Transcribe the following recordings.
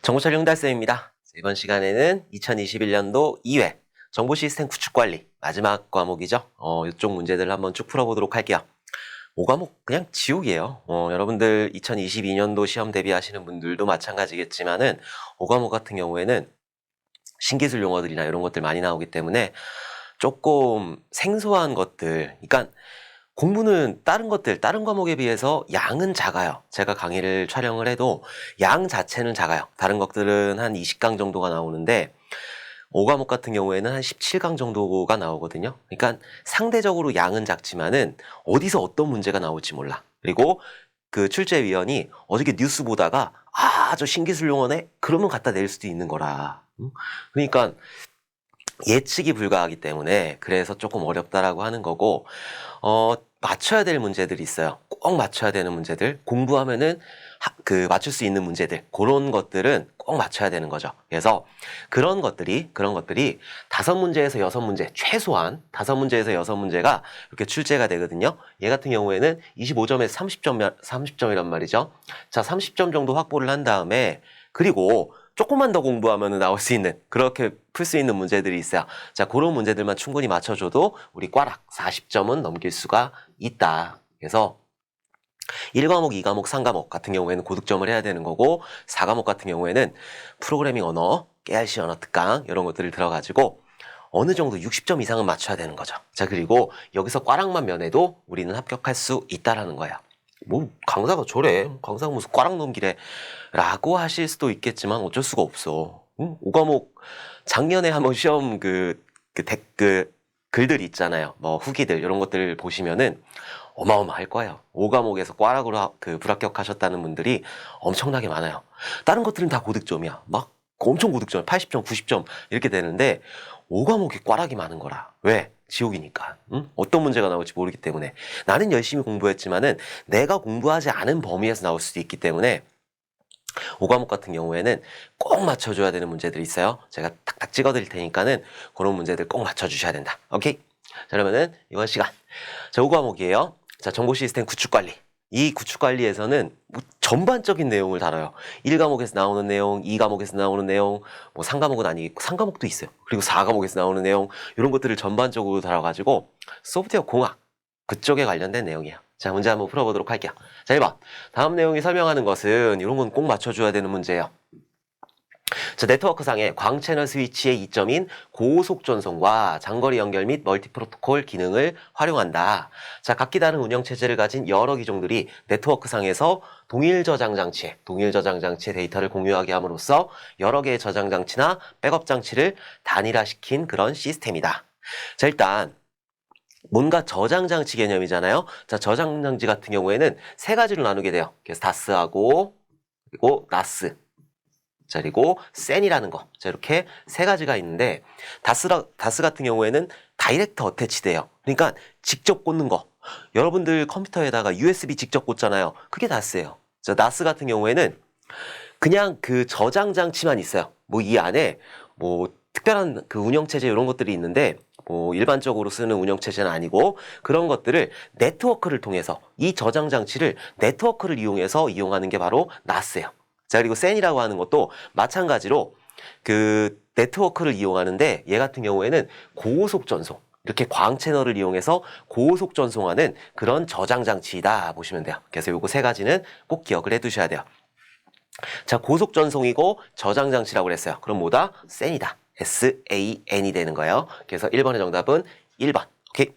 정보철 달쌤입니다. 이번 시간에는 2021년도 2회 정보 시스템 구축 관리 마지막 과목이죠. 이쪽 문제들을 한번 쭉 풀어보도록 할게요. 5과목 그냥 지옥이에요. 여러분들 2022년도 시험 대비하시는 분들도 마찬가지겠지만은 5과목 같은 경우에는 신기술 용어들이나 이런 것들 많이 나오기 때문에 조금 생소한 것들, 그러니까 공부는 다른 과목에 비해서 양은 작아요. 제가 강의를 촬영을 해도 양 자체는 작아요. 다른 것들은 한 20강 정도가 나오는데 5과목 같은 경우에는 한 17강 정도가 나오거든요. 그러니까 상대적으로 양은 작지만은 어디서 어떤 문제가 나올지 몰라. 그리고 그 출제위원이 어저께 뉴스 보다가 저 신기술 용어네? 그러면 갖다 낼 수도 있는 거라. 그러니까 예측이 불가하기 때문에 그래서 조금 어렵다라고 하는 거고, 맞춰야 될 문제들이 있어요. 꼭 맞춰야 되는 문제들, 공부하면은 맞출 수 있는 문제들, 그런 것들은 꼭 맞춰야 되는 거죠. 그래서 그런 것들이 5문제에서 6문제, 최소한 5문제에서 6문제가 이렇게 출제가 되거든요. 얘 같은 경우에는 25점에서 30점이란 말이죠. 자, 30점 정도 확보를 한 다음에, 그리고 조금만 더 공부하면 나올 수 있는, 그렇게 풀 수 있는 문제들이 있어요. 자, 그런 문제들만 충분히 맞춰줘도 우리 꽈락 40점은 넘길 수가 있다. 그래서 1과목, 2과목, 3과목 같은 경우에는 고득점을 해야 되는 거고, 4과목 같은 경우에는 프로그래밍 언어, 깨알씨 언어 특강 이런 것들을 들어가지고 어느 정도 60점 이상은 맞춰야 되는 거죠. 자, 그리고 여기서 꽈락만 면해도 우리는 합격할 수 있다라는 거예요. 뭐 강사가 저래, 강사가 무슨 꽈락 넘기래 라고 하실 수도 있겠지만 어쩔 수가 없어. 5과목 작년에 한번 시험 댓글 글들 있잖아요. 뭐 후기들 이런 것들 보시면은 어마어마할 거예요. 5과목에서 꽈락으로 불합격하셨다는 분들이 엄청나게 많아요. 다른 것들은 다 고득점이야. 막 엄청 고득점, 80점, 90점 이렇게 되는데 5과목이 꽈락이 많은 거라. 왜? 지옥이니까. 어떤 문제가 나올지 모르기 때문에. 나는 열심히 공부했지만은 내가 공부하지 않은 범위에서 나올 수도 있기 때문에 5과목 같은 경우에는 꼭 맞춰줘야 되는 문제들이 있어요. 제가 탁탁 찍어드릴 테니까는 그런 문제들 꼭 맞춰주셔야 된다. 오케이? 자, 그러면은 이번 시간. 자, 5과목이에요. 자, 정보 시스템 구축 관리. 이 구축 관리에서는 뭐 전반적인 내용을 다뤄요. 1과목에서 나오는 내용, 2과목에서 나오는 내용, 뭐 3과목은 아니고 3과목도 있어요. 그리고 4과목에서 나오는 내용, 이런 것들을 전반적으로 다뤄가지고 소프트웨어 공학 그쪽에 관련된 내용이에요. 자, 문제 한번 풀어보도록 할게요. 자, 1번. 다음 내용이 설명하는 것은 이런 건 꼭 맞춰줘야 되는 문제예요. 자, 네트워크상의 광채널 스위치의 이점인 고속 전송과 장거리 연결 및 멀티 프로토콜 기능을 활용한다. 자, 각기 다른 운영 체제를 가진 여러 기종들이 네트워크상에서 동일 저장 장치에 데이터를 공유하게 함으로써 여러 개의 저장 장치나 백업 장치를 단일화시킨 그런 시스템이다. 자, 일단 뭔가 저장 장치 개념이잖아요. 자, 저장 장치 같은 경우에는 세 가지로 나누게 돼요. 그래서 다스하고, 그리고 나스, 자, 그리고 센이라는 거. 자, 이렇게 세 가지가 있는데, 다스 같은 경우에는 다이렉트 어태치돼요. 그러니까 직접 꽂는 거. 여러분들 컴퓨터에다가 USB 직접 꽂잖아요. 그게 다스예요. 자, 나스 같은 경우에는 그냥 그 저장 장치만 있어요. 뭐 이 안에 뭐 특별한 그 운영체제 이런 것들이 있는데, 뭐 일반적으로 쓰는 운영체제는 아니고 그런 것들을 네트워크를 통해서 이 저장 장치를 네트워크를 이용해서 이용하는 게 바로 나스예요. 자, 그리고 센이라고 하는 것도 마찬가지로 그 네트워크를 이용하는데 얘 같은 경우에는 고속 전송, 이렇게 광 채널을 이용해서 고속 전송하는 그런 저장 장치이다 보시면 돼요. 그래서 요거 세 가지는 꼭 기억을 해 두셔야 돼요. 자, 고속 전송이고 저장 장치라고 그랬어요. 그럼 뭐다? 센이다. SAN이 되는 거예요. 그래서 1번의 정답은 1번. 오케이.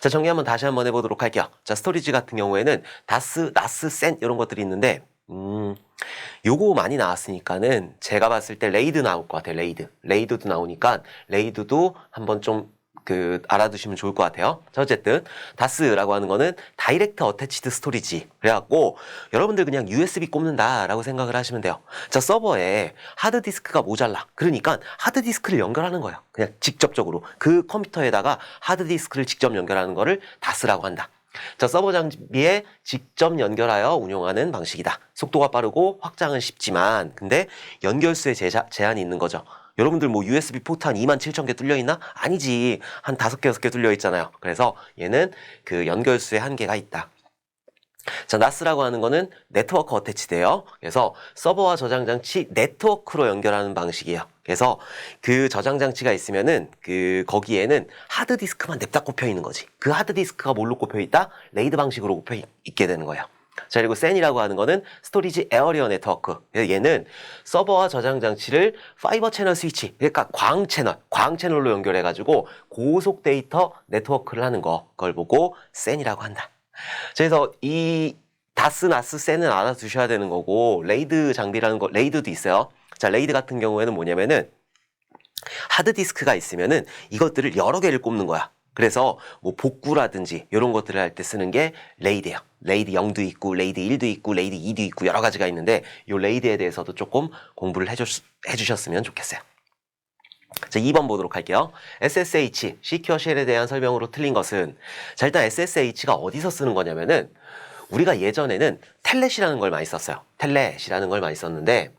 자, 정리 한번 다시 한번 해보도록 할게요. 자, 스토리지 같은 경우에는 다스, 나스, 센 이런 것들이 있는데 요거 많이 나왔으니까는 제가 봤을 때 레이드 나올 것 같아요. 레이드도 나오니까 레이드도 한번 좀 알아두시면 좋을 것 같아요. 자, 어쨌든 다스라고 하는 거는 다이렉트 어태치드 스토리지. 그래갖고 여러분들 그냥 USB 꼽는다라고 생각을 하시면 돼요. 자, 서버에 하드디스크가 모자라. 그러니까 하드디스크를 연결하는 거예요. 그냥 직접적으로 그 컴퓨터에다가 하드디스크를 직접 연결하는 거를 다스라고 한다. 자, 서버 장비에 직접 연결하여 운용하는 방식이다. 속도가 빠르고 확장은 쉽지만 근데 연결수에 제한이 있는 거죠. 여러분들 뭐 USB 포트 한 27,000개 뚫려 있나? 아니지. 한 5개, 6개 뚫려 있잖아요. 그래서 얘는 그 연결수에 한계가 있다. 자, NAS라고 하는 거는 네트워크 어태치돼요. 그래서 서버와 저장 장치 네트워크로 연결하는 방식이에요. 그래서 그 저장 장치가 있으면은 거기에는 하드 디스크만 냅다 꼽혀 있는 거지. 그 하드 디스크가 뭘로 꼽혀 있다? 레이드 방식으로 꼽혀 있게 되는 거예요. 자, 그리고 SAN이라고 하는 거는 스토리지 에어리어 네트워크. 얘는 서버와 저장 장치를 파이버 채널 스위치, 그러니까 광 채널로 연결해 가지고 고속 데이터 네트워크를 하는 거, 그걸 보고 SAN이라고 한다. 그래서 이 다스, 나스, 센은 알아두셔야 되는 거고, 레이드 장비라는 거, 레이드도 있어요. 자, 레이드 같은 경우에는 뭐냐면은 하드디스크가 있으면은 이것들을 여러 개를 꼽는 거야. 그래서 뭐 복구라든지 이런 것들을 할 때 쓰는 게 레이드예요. 레이드 0도 있고, 레이드 1도 있고, 레이드 2도 있고 여러 가지가 있는데 이 레이드에 대해서도 조금 공부를 해주셨으면 좋겠어요. 자, 2번 보도록 할게요. SSH, 시큐어 쉘에 대한 설명으로 틀린 것은, 자, 일단 SSH가 어디서 쓰는 거냐면은 우리가 예전에는 텔넷이라는 걸 많이 썼어요. 텔넷이라는 걸 많이 썼는데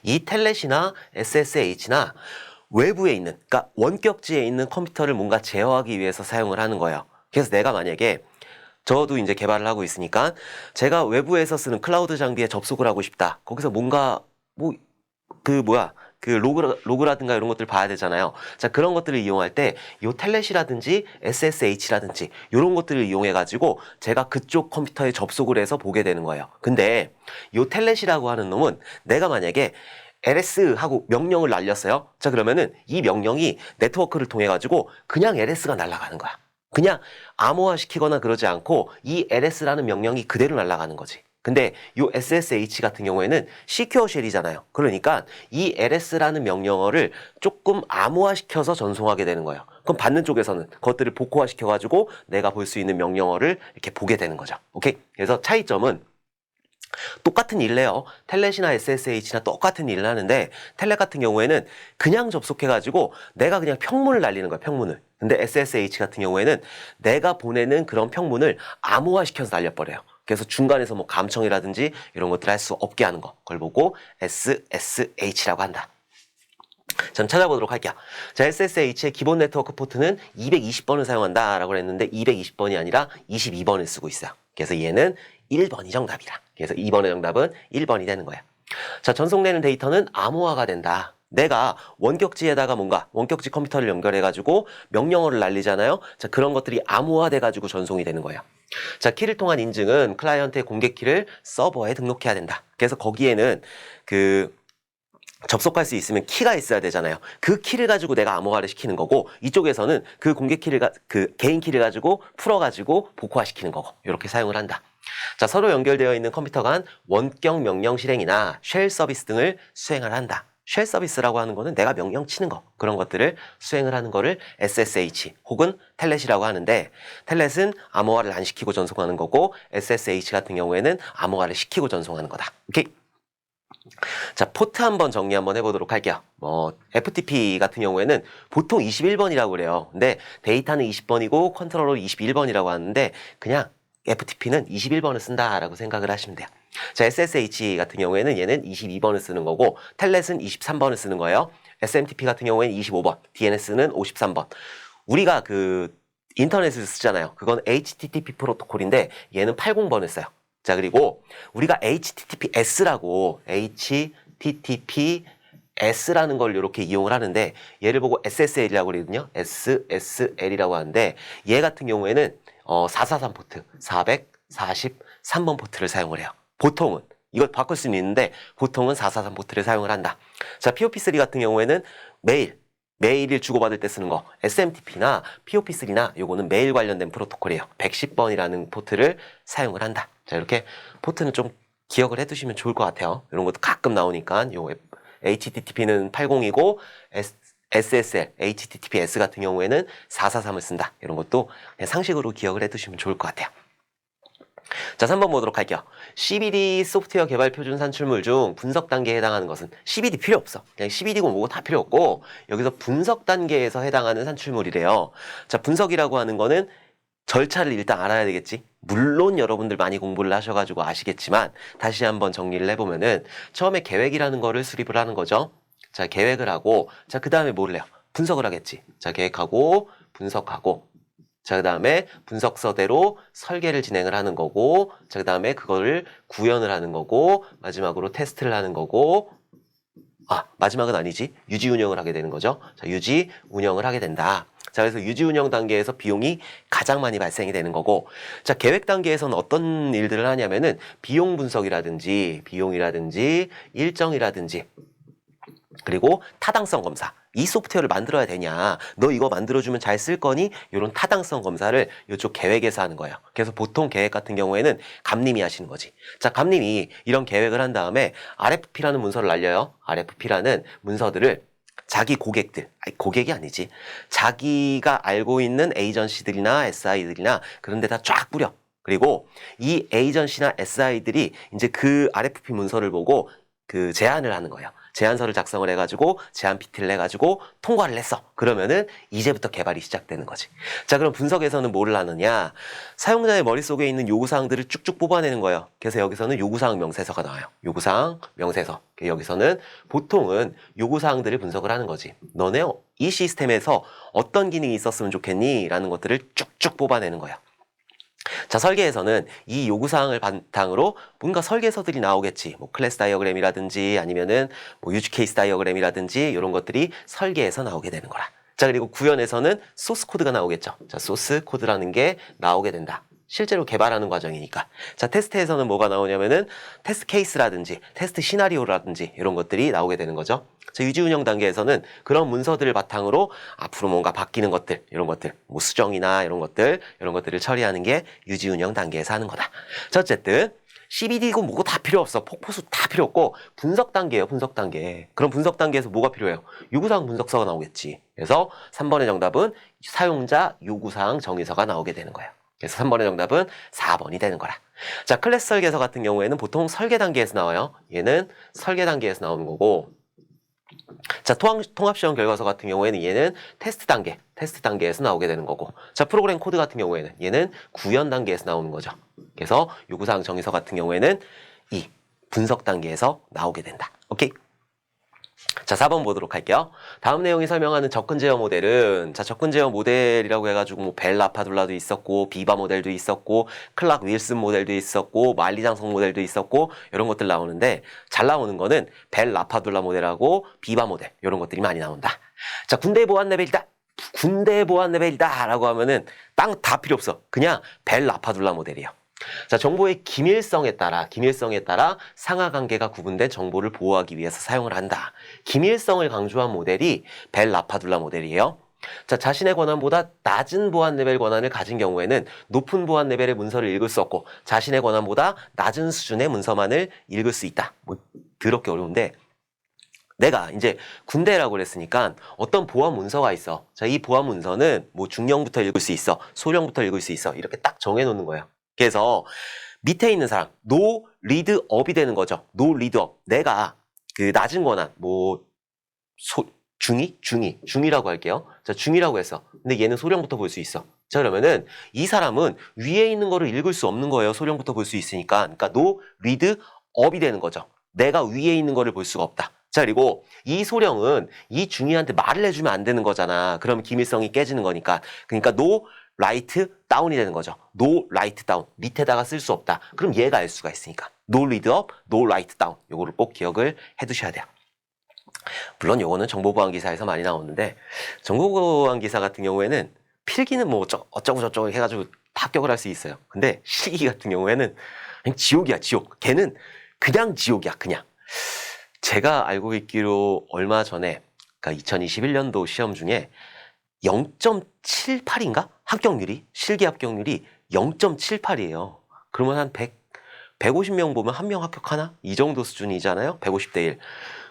이 텔넷이나 SSH나 외부에 있는, 그러니까 원격지에 있는 컴퓨터를 뭔가 제어하기 위해서 사용을 하는 거예요. 그래서 내가 만약에 저도 이제 개발을 하고 있으니까 제가 외부에서 쓰는 클라우드 장비에 접속을 하고 싶다. 거기서 뭔가 로그라든가 이런 것들 봐야 되잖아요. 자, 그런 것들을 이용할 때 요 텔넷이라든지 SSH라든지 이런 것들을 이용해 가지고 제가 그쪽 컴퓨터에 접속을 해서 보게 되는 거예요. 근데 요 텔넷이라고 하는 놈은 내가 만약에 ls 하고 명령을 날렸어요. 자, 그러면은 이 명령이 네트워크를 통해 가지고 그냥 ls가 날아가는 거야. 그냥 암호화 시키거나 그러지 않고 이 ls라는 명령이 그대로 날아가는 거지. 근데 이 SSH 같은 경우에는 시큐어 쉘이잖아요. 그러니까 이 ls라는 명령어를 조금 암호화시켜서 전송하게 되는 거예요. 그럼 받는 쪽에서는 그것들을 복호화시켜가지고 내가 볼 수 있는 명령어를 이렇게 보게 되는 거죠. 오케이? 그래서 차이점은 똑같은 일을 해요. 텔넷이나 SSH나 똑같은 일을 하는데 텔넷 같은 경우에는 그냥 접속해가지고 내가 그냥 평문을 날리는 거야, 평문을. 근데 SSH 같은 경우에는 내가 보내는 그런 평문을 암호화시켜서 날려버려요. 그래서 중간에서 뭐 감청이라든지 이런 것들을 할 수 없게 하는 거. 그걸 보고 SSH라고 한다. 전 찾아보도록 할게요. 자, SSH의 기본 네트워크 포트는 220번을 사용한다 라고 했는데 220번이 아니라 22번을 쓰고 있어요. 그래서 얘는 1번이 정답이다. 그래서 2번의 정답은 1번이 되는 거야. 자, 전송되는 데이터는 암호화가 된다. 내가 원격지에다가 뭔가 원격지 컴퓨터를 연결해가지고 명령어를 날리잖아요. 자, 그런 것들이 암호화돼가지고 전송이 되는 거예요. 자, 키를 통한 인증은 클라이언트의 공개 키를 서버에 등록해야 된다. 그래서 거기에는 접속할 수 있으면 키가 있어야 되잖아요. 그 키를 가지고 내가 암호화를 시키는 거고 이쪽에서는 그 공개 키를 개인 키를 가지고 풀어가지고 복호화시키는 거고 이렇게 사용을 한다. 자, 서로 연결되어 있는 컴퓨터 간 원격 명령 실행이나 쉘 서비스 등을 수행을 한다. 쉘 서비스라고 하는 거는 내가 명령 치는 거, 그런 것들을 수행을 하는 거를 SSH 혹은 텔넷이라고 하는데 텔넷은 암호화를 안 시키고 전송하는 거고 SSH 같은 경우에는 암호화를 시키고 전송하는 거다. 오케이? 자, 포트 한번 정리 한번 해보도록 할게요. FTP 같은 경우에는 보통 21번이라고 그래요. 근데 데이터는 20번이고 컨트롤러 21번이라고 하는데 그냥 FTP는 21번을 쓴다라고 생각을 하시면 돼요. 자, SSH 같은 경우에는 얘는 22번을 쓰는 거고 텔넷은 23번을 쓰는 거예요. SMTP 같은 경우에는 25번, DNS는 53번. 우리가 인터넷을 쓰잖아요. 그건 HTTP 프로토콜인데 얘는 80번을 써요. 자, 그리고 우리가 HTTPS라는 걸 이렇게 이용을 하는데 얘를 보고 SSL이라고 그러거든요. SSL이라고 하는데 얘 같은 경우에는 443 포트, 443번 포트를 사용을 해요. 보통은 이걸 바꿀 수는 있는데 보통은 443 포트를 사용을 한다. 자, POP3 같은 경우에는 메일을 주고받을 때 쓰는 거 SMTP나 POP3나 요거는 메일 관련된 프로토콜이에요. 110번이라는 포트를 사용을 한다. 자, 이렇게 포트는 좀 기억을 해두시면 좋을 것 같아요. 이런 것도 가끔 나오니까 요 HTTP는 80이고 SSL, HTTPS 같은 경우에는 443을 쓴다. 이런 것도 그냥 상식으로 기억을 해두시면 좋을 것 같아요. 자, 3번 보도록 할게요. CBD 소프트웨어 개발 표준 산출물 중 분석 단계에 해당하는 것은 CBD 필요 없어. 그냥 CBD고 뭐고 다 필요 없고 여기서 분석 단계에서 해당하는 산출물이래요. 자, 분석이라고 하는 거는 절차를 일단 알아야 되겠지. 물론 여러분들 많이 공부를 하셔가지고 아시겠지만 다시 한번 정리를 해보면은 처음에 계획이라는 거를 수립을 하는 거죠. 자, 계획을 하고 자, 그 다음에 뭘 해요? 분석을 하겠지. 자, 계획하고 분석하고 자, 그 다음에 분석서대로 설계를 진행을 하는 거고, 자, 그 다음에 그거를 구현을 하는 거고, 마지막으로 테스트를 하는 거고, 마지막은 아니지. 유지 운영을 하게 되는 거죠. 자, 유지 운영을 하게 된다. 자, 그래서 유지 운영 단계에서 비용이 가장 많이 발생이 되는 거고, 자, 계획 단계에서는 어떤 일들을 하냐면은 비용이라든지, 일정이라든지, 그리고 타당성 검사. 이 소프트웨어를 만들어야 되냐? 너 이거 만들어주면 잘 쓸 거니? 이런 타당성 검사를 이쪽 계획에서 하는 거예요. 그래서 보통 계획 같은 경우에는 감님이 하시는 거지. 자, 감님이 이런 계획을 한 다음에 RFP라는 문서를 날려요. RFP라는 문서들을 자기 고객들, 고객이 아니지. 자기가 알고 있는 에이전시들이나 SI들이나 그런 데다 쫙 뿌려. 그리고 이 에이전시나 SI들이 이제 그 RFP 문서를 보고 그 제안을 하는 거예요. 제안서를 작성을 해가지고 제안 PT를 해가지고 통과를 했어. 그러면은 이제부터 개발이 시작되는 거지. 자, 그럼 분석에서는 뭐를 하느냐? 사용자의 머릿속에 있는 요구사항들을 쭉쭉 뽑아내는 거예요. 그래서 여기서는 요구사항 명세서가 나와요. 요구사항 명세서. 여기서는 보통은 요구사항들을 분석을 하는 거지. 너네 이 시스템에서 어떤 기능이 있었으면 좋겠니? 라는 것들을 쭉쭉 뽑아내는 거예요. 자, 설계에서는 이 요구사항을 바탕으로 뭔가 설계서들이 나오겠지. 뭐 클래스 다이어그램이라든지 아니면은 뭐 유즈 케이스 다이어그램이라든지 이런 것들이 설계에서 나오게 되는 거라. 자, 그리고 구현에서는 소스 코드가 나오겠죠. 자, 소스 코드라는 게 나오게 된다. 실제로 개발하는 과정이니까. 자, 테스트에서는 뭐가 나오냐면은 테스트 케이스라든지 테스트 시나리오라든지 이런 것들이 나오게 되는 거죠. 자, 유지 운영 단계에서는 그런 문서들을 바탕으로 앞으로 뭔가 바뀌는 것들, 이런 것들, 뭐 수정이나 이런 것들을 처리하는 게 유지 운영 단계에서 하는 거다. 자, 어쨌든 CBD고 뭐고 다 필요 없어. 폭포수 다 필요 없고 분석 단계예요, 분석 단계. 그럼 분석 단계에서 뭐가 필요해요? 요구사항 분석서가 나오겠지. 그래서 3번의 정답은 사용자 요구사항 정의서가 나오게 되는 거예요. 그래서 3번의 정답은 4번이 되는 거라. 자, 클래스 설계서 같은 경우에는 보통 설계 단계에서 나와요. 얘는 설계 단계에서 나오는 거고, 자, 통합시험 결과서 같은 경우에는 얘는 테스트 단계에서 나오게 되는 거고, 자, 프로그램 코드 같은 경우에는 얘는 구현 단계에서 나오는 거죠. 그래서 요구사항 정의서 같은 경우에는 이 분석 단계에서 나오게 된다. 오케이? 자, 4번 보도록 할게요. 다음 내용이 설명하는 접근 제어 모델은, 자, 접근 제어 모델이라고 해가지고 뭐 벨 라파둘라도 있었고, 비바 모델도 있었고, 클락 윌슨 모델도 있었고, 만리장성 모델도 있었고, 이런 것들 나오는데, 잘 나오는 거는 벨 라파둘라 모델하고 비바 모델, 이런 것들이 많이 나온다. 자, 군대 보안 레벨이다. 군대 보안 레벨이다. 라고 하면은 땅 다 필요 없어. 그냥 벨 라파둘라 모델이에요. 자, 정보의 기밀성에 따라 상하 관계가 구분된 정보를 보호하기 위해서 사용을 한다. 기밀성을 강조한 모델이 벨 라파둘라 모델이에요. 자, 자신의 권한보다 낮은 보안 레벨 권한을 가진 경우에는 높은 보안 레벨의 문서를 읽을 수 없고 자신의 권한보다 낮은 수준의 문서만을 읽을 수 있다. 뭐 더럽게 어려운데 내가 이제 군대라고 그랬으니까 어떤 보안 문서가 있어. 자, 이 보안 문서는 뭐 중령부터 읽을 수 있어. 소령부터 읽을 수 있어. 이렇게 딱 정해놓는 거예요. 그래서 밑에 있는 사람, 노 리드 업이 되는 거죠. 노 리드 업. 내가 그 낮은 권한, 뭐 중이라고 할게요. 자, 중이라고 했어. 근데 얘는 소령부터 볼 수 있어. 자, 그러면은 이 사람은 위에 있는 거를 읽을 수 없는 거예요. 소령부터 볼 수 있으니까. 그러니까 노 리드 업이 되는 거죠. 내가 위에 있는 거를 볼 수가 없다. 자, 그리고 이 소령은 이 중이한테 말을 해주면 안 되는 거잖아. 그럼 기밀성이 깨지는 거니까. 그러니까 노 라이트 다운이 되는 거죠. 노 라이트 다운. 밑에다가 쓸 수 없다. 그럼 얘가 알 수가 있으니까. 노 리드 업, 노 라이트 다운. 요거를 꼭 기억을 해두셔야 돼요. 물론 요거는 정보보안 기사에서 많이 나오는데 정보보안 기사 같은 경우에는 필기는 뭐 어쩌고 저쩌고 해가지고 합격을 할 수 있어요. 근데 실기 같은 경우에는 그냥 지옥이야, 지옥. 걔는 그냥 지옥이야, 그냥. 제가 알고 있기로 얼마 전에, 그러니까 2021년도 시험 중에 0.78인가? 합격률이, 실기 합격률이 0.78이에요. 그러면 한 150명 보면 한 명 합격하나? 이 정도 수준이잖아요? 150대 1.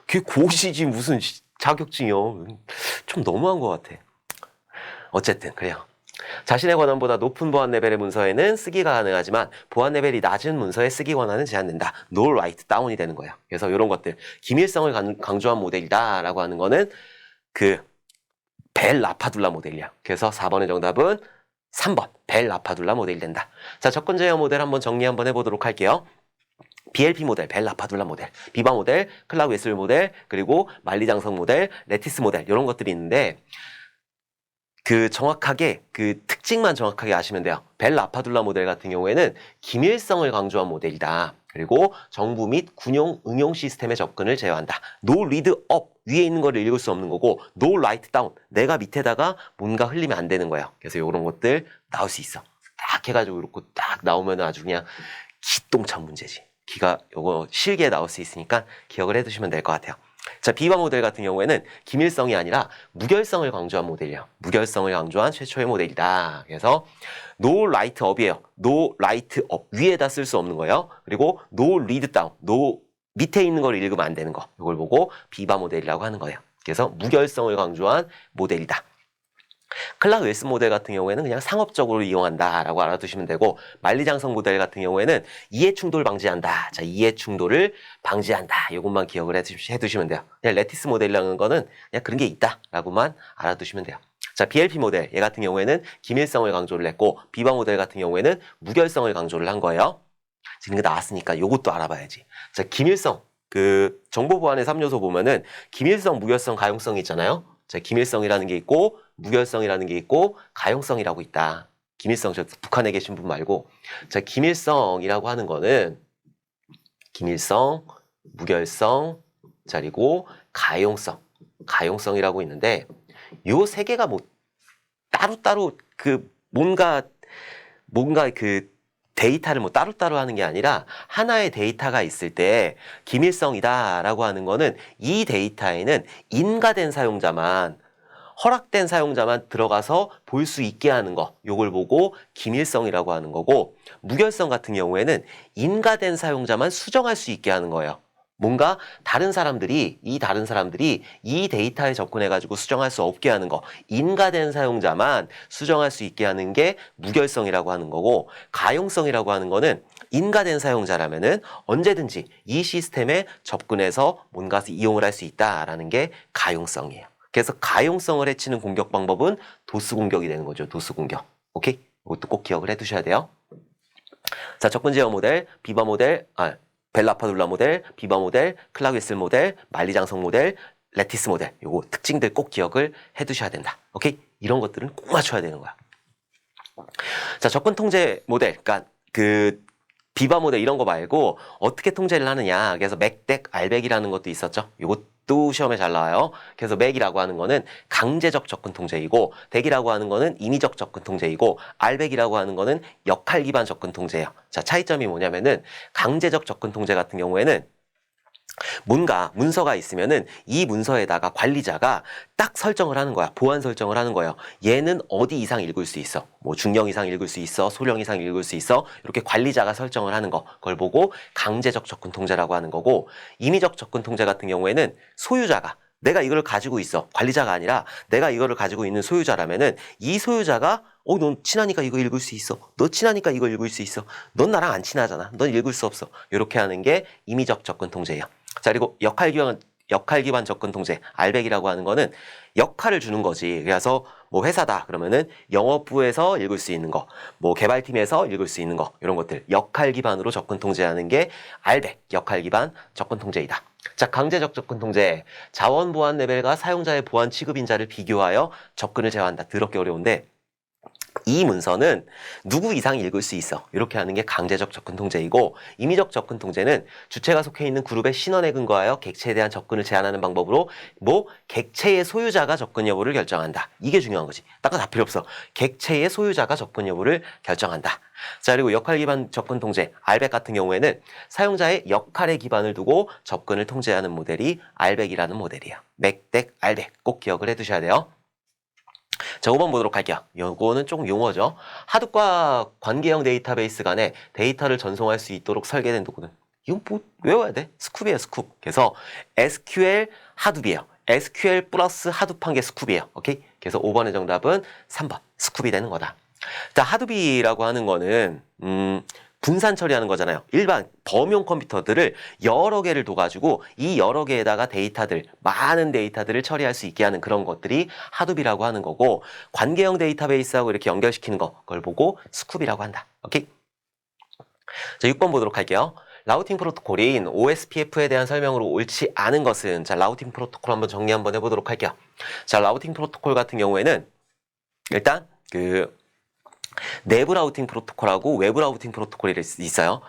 그게 고시지 무슨 자격증이요. 좀 너무한 것 같아. 어쨌든 그래요. 자신의 권한보다 높은 보안 레벨의 문서에는 쓰기가 가능하지만 보안 레벨이 낮은 문서에 쓰기 권한은 제한된다. No write down이 되는 거예요. 그래서 이런 것들, 기밀성을 강조한 모델이다 라고 하는 거는 그 벨 라파둘라 모델이야. 그래서 4번의 정답은 3번 벨 라파둘라 모델이 된다. 자, 접근 제어 모델 한번 정리 한번 해보도록 할게요. BLP 모델, 벨 라파둘라 모델, 비바 모델, 클락 웨슬 모델, 그리고 만리장성 모델, 레티스 모델 이런 것들이 있는데 그 정확하게 그 특징만 정확하게 아시면 돼요. 벨 라파둘라 모델 같은 경우에는 기밀성을 강조한 모델이다. 그리고 정부 및 군용 응용 시스템의 접근을 제어한다. No read up 위에 있는 거를 읽을 수 없는 거고 No write down 내가 밑에다가 뭔가 흘리면 안 되는 거예요. 그래서 이런 것들 나올 수 있어. 딱 해가지고 이렇게 딱 나오면 아주 그냥 기똥찬 문제지. 기가 요거 실기에 나올 수 있으니까 기억을 해두시면 될 것 같아요. 자, 비바 모델 같은 경우에는 기밀성이 아니라 무결성을 강조한 모델이에요. 무결성을 강조한 최초의 모델이다. 그래서 no write up이에요. no write up 위에다 쓸 수 없는 거예요. 그리고 no read down, no 밑에 있는 걸 읽으면 안 되는 거. 이걸 보고 비바 모델이라고 하는 거예요. 그래서 무결성을 강조한 모델이다. 클라크 윌슨 모델 같은 경우에는 그냥 상업적으로 이용한다라고 알아두시면 되고 만리장성 모델 같은 경우에는 이해충돌 방지한다. 자, 이해충돌을 방지한다. 이것만 기억을 해두시면 돼요. 그냥 레티스 모델이라는 거는 그냥 그런 게 있다라고만 알아두시면 돼요. 자, BLP 모델 얘 같은 경우에는 기밀성을 강조를 했고 비바 모델 같은 경우에는 무결성을 강조를 한 거예요. 지금 이거 나왔으니까 이것도 알아봐야지. 자, 기밀성 그 정보 보안의 3요소 보면은 기밀성, 무결성, 가용성이 있잖아요. 자, 기밀성이라는 게 있고 무결성이라는 게 있고 가용성이라고 있다. 기밀성, 저 북한에 계신 분 말고. 자, 기밀성이라고 하는 거는 기밀성, 무결성, 자, 그리고 가용성. 가용성이라고 있는데 요 세 개가 뭐 따로따로 그 뭔가 그 데이터를 뭐 따로따로 하는 게 아니라 하나의 데이터가 있을 때 기밀성이다라고 하는 거는 이 데이터에는 인가된 사용자만 허락된 사용자만 들어가서 볼 수 있게 하는 거 요걸 보고 기밀성이라고 하는 거고 무결성 같은 경우에는 인가된 사용자만 수정할 수 있게 하는 거예요. 뭔가 다른 사람들이 이 데이터에 접근해가지고 수정할 수 없게 하는 거 인가된 사용자만 수정할 수 있게 하는 게 무결성이라고 하는 거고 가용성이라고 하는 거는 인가된 사용자라면은 언제든지 이 시스템에 접근해서 뭔가 이용을 할 수 있다라는 게 가용성이에요. 그래서 가용성을 해치는 공격 방법은 도스 공격이 되는 거죠. 도스 공격. 오케이? 이것도 꼭 기억을 해두셔야 돼요. 자, 접근 제어 모델, 비바 모델, 벨 라파둘라 모델, 비바 모델, 클라크 윌슨 모델, 만리장성 모델, 레티스 모델. 요거 특징들 꼭 기억을 해두셔야 된다. 오케이? 이런 것들은 꼭 맞춰야 되는 거야. 자, 접근 통제 모델, 그러니까 그 비바 모델 이런 거 말고 어떻게 통제를 하느냐. 그래서 맥덱, 알백이라는 것도 있었죠. 요것도 시험에 잘 나와요. 그래서 맥이라고 하는 거는 강제적 접근 통제이고 덱이라고 하는 거는 인위적 접근 통제이고 알백이라고 하는 거는 역할 기반 접근 통제예요. 자, 차이점이 뭐냐면은 강제적 접근 통제 같은 경우에는 뭔가 문서가 있으면은 이 문서에다가 관리자가 딱 설정을 하는 거야. 보안 설정을 하는 거예요. 얘는 어디 이상 읽을 수 있어. 뭐 중령 이상 읽을 수 있어. 소령 이상 읽을 수 있어. 이렇게 관리자가 설정을 하는 거. 그걸 보고 강제적 접근 통제라고 하는 거고 임의적 접근 통제 같은 경우에는 소유자가 내가 이걸 가지고 있어. 관리자가 아니라 내가 이거를 가지고 있는 소유자라면은 이 소유자가 넌 친하니까 이거 읽을 수 있어. 너 친하니까 이거 읽을 수 있어. 넌 나랑 안 친하잖아. 넌 읽을 수 없어. 이렇게 하는 게 임의적 접근 통제예요. 자, 그리고 역할 기반 접근 통제, 알백이라고 하는 거는 역할을 주는 거지. 그래서 뭐 회사다 그러면은 영업부에서 읽을 수 있는 거, 뭐 개발팀에서 읽을 수 있는 거 이런 것들 역할 기반으로 접근 통제하는 게 알백, 역할 기반 접근 통제이다. 자, 강제적 접근 통제, 자원 보안 레벨과 사용자의 보안 취급 인자를 비교하여 접근을 제어한다. 더럽게 어려운데 이 문서는 누구 이상이 읽을 수 있어. 이렇게 하는 게 강제적 접근 통제이고 임의적 접근 통제는 주체가 속해 있는 그룹의 신원에 근거하여 객체에 대한 접근을 제한하는 방법으로 뭐 객체의 소유자가 접근 여부를 결정한다. 이게 중요한 거지. 딴 거 다 필요 없어. 객체의 소유자가 접근 여부를 결정한다. 자, 그리고 역할 기반 접근 통제, 알백 같은 경우에는 사용자의 역할에 기반을 두고 접근을 통제하는 모델이 알백이라는 모델이에요. 맥덱, 알백 꼭 기억을 해두셔야 돼요. 자, 5번 보도록 할게요. 요거는 조금 용어죠. 하둡과 관계형 데이터베이스 간에 데이터를 전송할 수 있도록 설계된 도구는 이건 뭐 외워야 돼. 스쿱이에요, 스쿱. 그래서 SQL 하둡이에요. SQL 플러스 하둡 한 게 스쿱이에요. 오케이? 그래서 5번의 정답은 3번. 스쿱이 되는 거다. 자, 하둡이라고 하는 거는 분산 처리하는 거잖아요. 일반 범용 컴퓨터들을 여러 개를 둬가지고 이 여러 개에다가 많은 데이터들을 처리할 수 있게 하는 그런 것들이 하둡이라고 하는 거고 관계형 데이터베이스하고 이렇게 연결시키는 거 그걸 보고 스쿱이라고 한다. 오케이? 자, 6번 보도록 할게요. 라우팅 프로토콜인 OSPF에 대한 설명으로 옳지 않은 것은 자, 라우팅 프로토콜 한번 정리 한번 해보도록 할게요. 자, 라우팅 프로토콜 같은 경우에는 일단 그 내부 라우팅 프로토콜하고 외부 라우팅 프로토콜이 있어요.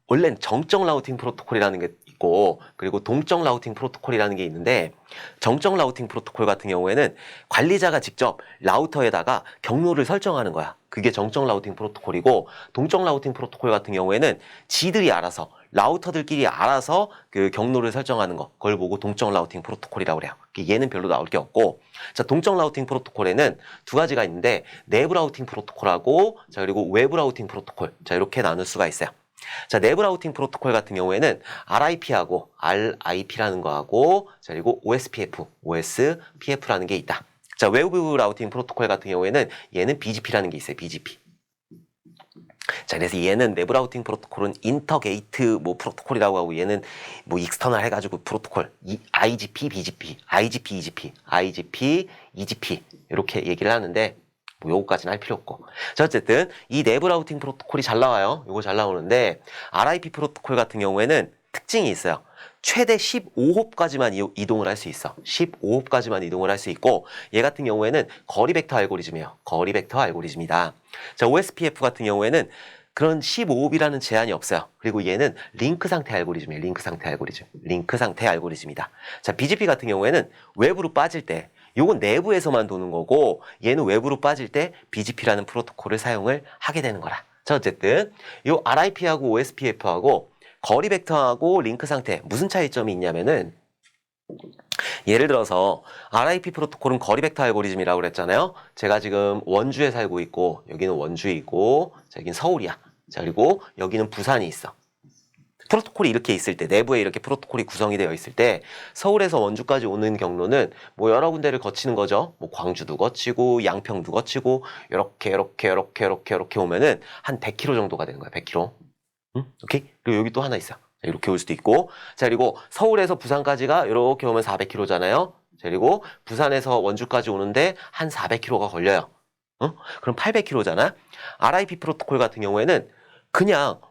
원래는 정적 라우팅 프로토콜이라는 게 있고, 그리고 동적 라우팅 프로토콜이라는 게 있는데, 정적 라우팅 프로토콜 같은 경우에는 관리자가 직접 라우터에다가 경로를 설정하는 거야. 그게 정적 라우팅 프로토콜이고, 동적 라우팅 프로토콜 같은 경우에는 지들이 알아서, 라우터들끼리 알아서 그 경로를 설정하는 거, 그걸 보고 동적 라우팅 프로토콜이라고 그래요. 얘는 별로 나올 게 없고, 자, 동적 라우팅 프로토콜에는 두 가지가 있는데, 내부 라우팅 프로토콜하고, 자, 그리고 외부 라우팅 프로토콜. 자, 이렇게 나눌 수가 있어요. 자, 내부 라우팅 프로토콜 같은 경우에는 RIP하고 RIP라는 거하고, 자, 그리고 OSPF라는 게 있다. 자, 외부 라우팅 프로토콜 같은 경우에는 얘는 BGP라는 게 있어요. BGP. 자, 그래서 얘는 내부 라우팅 프로토콜은 인터게이트 뭐 프로토콜이라고 하고, 얘는 뭐 익스터널 해가지고 프로토콜 IGP, BGP, IGP, EGP, IGP, EGP 이렇게 얘기를 하는데, 뭐 요거까지는 할 필요 없고. 자, 어쨌든 이 내부 라우팅 프로토콜이 잘 나와요. 요거 잘 나오는데, RIP 프로토콜 같은 경우에는 특징이 있어요. 최대 15홉까지만 이동을 할 수 있어. 15홉까지만 이동을 할 수 있고, 얘 같은 경우에는 거리 벡터 알고리즘이에요. 거리 벡터 알고리즘이다. 자, OSPF 같은 경우에는 그런 15홉이라는 제한이 없어요. 그리고 얘는 링크 상태 알고리즘이에요. 링크 상태 알고리즘. 링크 상태 알고리즘이다. 자, BGP 같은 경우에는 외부로 빠질 때, 요건 내부에서만 도는 거고, 얘는 외부로 빠질 때 BGP라는 프로토콜을 사용을 하게 되는 거라. 자, 어쨌든 요 RIP하고 OSPF하고 거리 벡터하고 링크 상태 무슨 차이점이 있냐면은, 예를 들어서 RIP 프로토콜은 거리 벡터 알고리즘이라고 그랬잖아요. 제가 지금 원주에 살고 있고, 여기는 원주이고, 자, 여기는 서울이야. 자, 그리고 여기는 부산이 있어. 프로토콜이 이렇게 있을 때, 내부에 이렇게 프로토콜이 구성이 되어 있을 때, 서울에서 원주까지 오는 경로는 뭐 여러 군데를 거치는 거죠. 뭐 광주도 거치고, 양평도 거치고, 이렇게 오면은 한 100km 정도가 되는 거야. 100km. 응? 오케이? 그리고 여기 또 하나 있어. 자, 이렇게 올 수도 있고. 자, 그리고 서울에서 부산까지가 이렇게 오면 400km잖아요. 자, 그리고 부산에서 원주까지 오는데 한 400km가 걸려요. 어? 그럼 800km잖아? RIP 프로토콜 같은 경우에는 그냥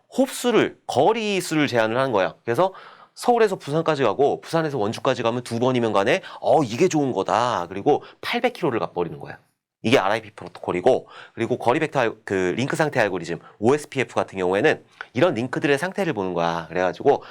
거리 수를 제한을 하는 거야. 그래서 서울에서 부산까지 가고 부산에서 원주까지 가면 2번이면 가네. 이게 좋은 거다. 그리고 800km를 가버리는 거야. 이게 RIP 프로토콜이고, 그리고 거리 벡터 그 링크 상태 알고리즘 OSPF 같은 경우에는 이런 링크들의 상태를 보는 거야. 그래가지고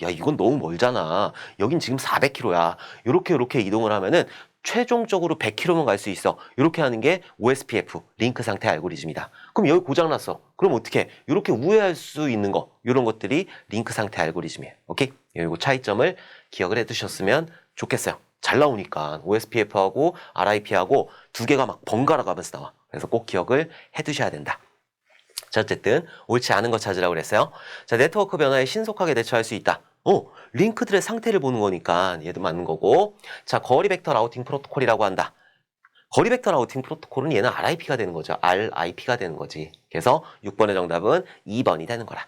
야, 이건 너무 멀잖아. 여긴 지금 400km야. 요렇게 이동을 하면은 최종적으로 100km만 갈 수 있어. 이렇게 하는 게 OSPF, 링크 상태 알고리즘이다. 그럼 여기 고장났어. 그럼 어떻게? 이렇게 우회할 수 있는 거, 이런 것들이 링크 상태 알고리즘이에요. 오케이? 이거 차이점을 기억을 해두셨으면 좋겠어요. 잘 나오니까 OSPF하고 RIP하고 두 개가 막 번갈아 가면서 나와. 그래서 꼭 기억을 해두셔야 된다. 자, 어쨌든 옳지 않은 거 찾으라고 그랬어요. 자, 네트워크 변화에 신속하게 대처할 수 있다. 링크들의 상태를 보는 거니까 얘도 맞는 거고. 자, 거리 벡터 라우팅 프로토콜이라고 한다. 거리 벡터 라우팅 프로토콜은 얘는 RIP가 되는 거죠. RIP가 되는 거지. 그래서 6번의 정답은 2번이 되는 거라.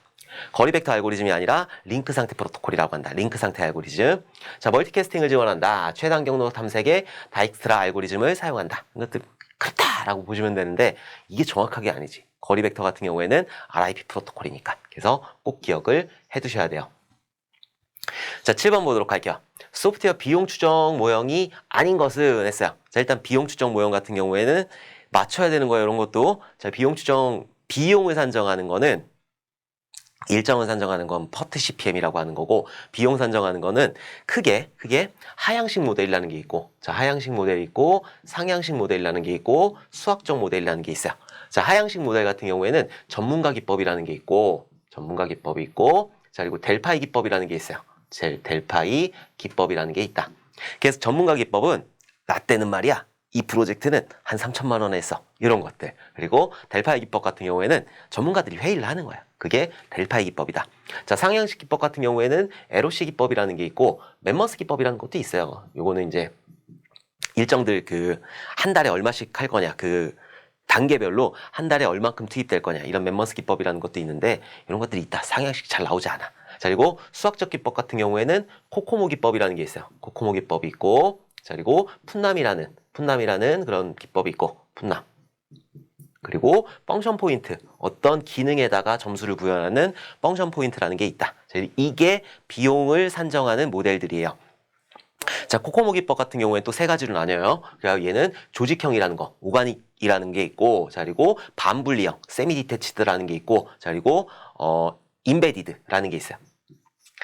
거리 벡터 알고리즘이 아니라 링크 상태 프로토콜이라고 한다. 링크 상태 알고리즘. 자, 멀티캐스팅을 지원한다. 최단 경로 탐색에 다익스트라 알고리즘을 사용한다. 이것들 그렇다라고 보시면 되는데, 이게 정확하게 아니지. 거리 벡터 같은 경우에는 RIP 프로토콜이니까. 그래서 꼭 기억을 해두셔야 돼요. 자, 7번 보도록 할게요. 소프트웨어 비용 추정 모형이 아닌 것은 했어요. 자, 일단 비용 추정 모형 같은 경우에는 맞춰야 되는 거예요. 이런 것도. 자, 비용을 산정하는 거는, 일정을 산정하는 건 퍼트 CPM이라고 하는 거고, 비용 산정하는 거는 크게 하향식 모델이라는 게 있고, 자, 하향식 모델이 있고, 상향식 모델이라는 게 있고, 수학적 모델이라는 게 있어요. 자, 하향식 모델 같은 경우에는 전문가 기법이라는 게 있고, 자, 그리고 델파이 기법이라는 게 있어요. 델파이 기법이라는 게 있다. 그래서 전문가 기법은 나 때는 말이야, 이 프로젝트는 한 3천만 원에 했어. 이런 것들. 그리고 델파이 기법 같은 경우에는 전문가들이 회의를 하는 거야. 그게 델파이 기법이다. 자, 상향식 기법 같은 경우에는 LOC 기법이라는 게 있고, 멤머스 기법이라는 것도 있어요. 요거는 이제 일정들 한 달에 얼마씩 할 거냐, 단계별로 한 달에 얼만큼 투입될 거냐, 이런 멤머스 기법이라는 것도 있는데, 이런 것들이 있다. 상향식 잘 나오지 않아. 자, 그리고 수학적 기법 같은 경우에는 코코모 기법이라는 게 있어요. 코코모 기법이 있고, 자, 그리고 푼남이라는 그런 기법이 있고, 푼남. 그리고 펑션 포인트, 어떤 기능에다가 점수를 부여하는 펑션 포인트라는 게 있다. 자, 이게 비용을 산정하는 모델들이에요. 자, 코코모 기법 같은 경우에 또 세 가지로 나뉘어요. 그래서 얘는 조직형이라는 거, 오가닉이라는 게 있고, 자, 그리고 반분리형, 세미 디태치드라는 게 있고, 자, 그리고 임베디드라는 게 있어요.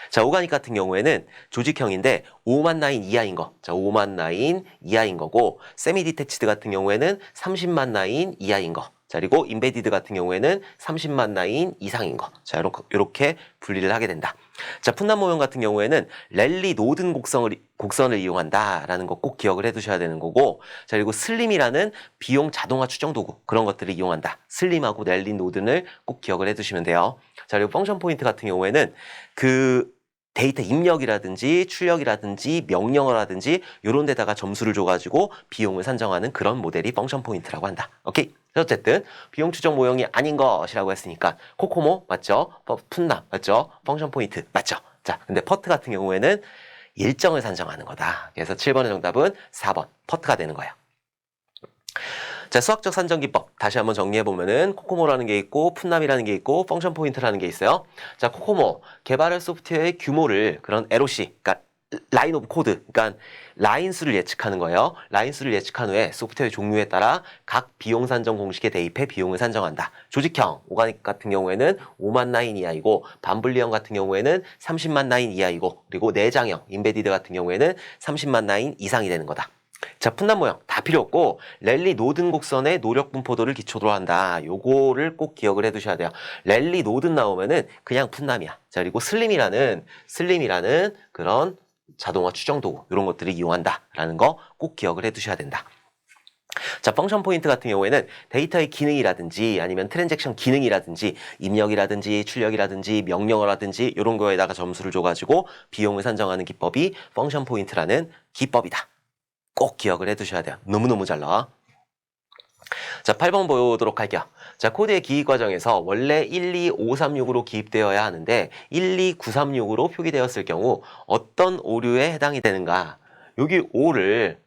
자, 오가닉 같은 경우에는 조직형인데 5만 라인 이하인 거, 자, 5만 라인 이하인 거고, 세미 디태치드 같은 경우에는 30만 라인 이하인 거, 자, 그리고 임베디드 같은 경우에는 30만 라인 이상인 거, 자, 이렇게 분리를 하게 된다. 자, 푼납 모형 같은 경우에는 랠리 노든 곡선을 이용한다라는 거 꼭 기억을 해두셔야 되는 거고, 자, 그리고 슬림이라는 비용 자동화 추정 도구, 그런 것들을 이용한다. 슬림하고 랠리 노든을 꼭 기억을 해두시면 돼요. 자, 그리고 펑션 포인트 같은 경우에는 그 데이터 입력이라든지 출력이라든지 명령어라든지 이런 데다가 점수를 줘가지고 비용을 산정하는 그런 모델이 펑션 포인트라고 한다. 오케이? 어쨌든 비용 추정 모형이 아닌 것이라고 했으니까 코코모 맞죠? 푼납 맞죠? 펑션 포인트 맞죠? 자, 근데 퍼트 같은 경우에는 일정을 산정하는 거다. 그래서 7번의 정답은 4번 퍼트가 되는 거예요. 자, 수학적 산정 기법 다시 한번 정리해보면은 코코모라는 게 있고 푼납이라는 게 있고 펑션 포인트라는 게 있어요. 자, 코코모 개발할 소프트웨어의 규모를 그런 LOC, 그러니까 라인 오브 코드, 그러니까 라인 수를 예측하는 거예요. 라인 수를 예측한 후에 소프트웨어 종류에 따라 각 비용 산정 공식에 대입해 비용을 산정한다. 조직형, 오가닉 같은 경우에는 5만 라인 이하이고 반분리형 같은 경우에는 30만 라인 이하이고 그리고 내장형, 임베디드 같은 경우에는 30만 라인 이상이 되는 거다. 자, 푼납 모형 다 필요 없고 랠리 노든 곡선의 노력 분포도를 기초로 한다. 요거를 꼭 기억을 해두셔야 돼요. 랠리 노든 나오면은 그냥 푼납이야. 자, 그리고 슬림이라는 그런 자동화 추정 도구 이런 것들을 이용한다라는 거 꼭 기억을 해두셔야 된다. 자, 펑션 포인트 같은 경우에는 데이터의 기능이라든지 아니면 트랜잭션 기능이라든지 입력이라든지 출력이라든지 명령어라든지 이런 거에다가 점수를 줘가지고 비용을 산정하는 기법이 펑션 포인트라는 기법이다. 꼭 기억을 해두셔야 돼요. 너무너무 잘 나와. 자, 8번 보도록 할게요. 자, 코드의 기입 과정에서 원래 12536으로 기입되어야 하는데 12936으로 표기되었을 경우 어떤 오류에 해당이 되는가? 여기 5를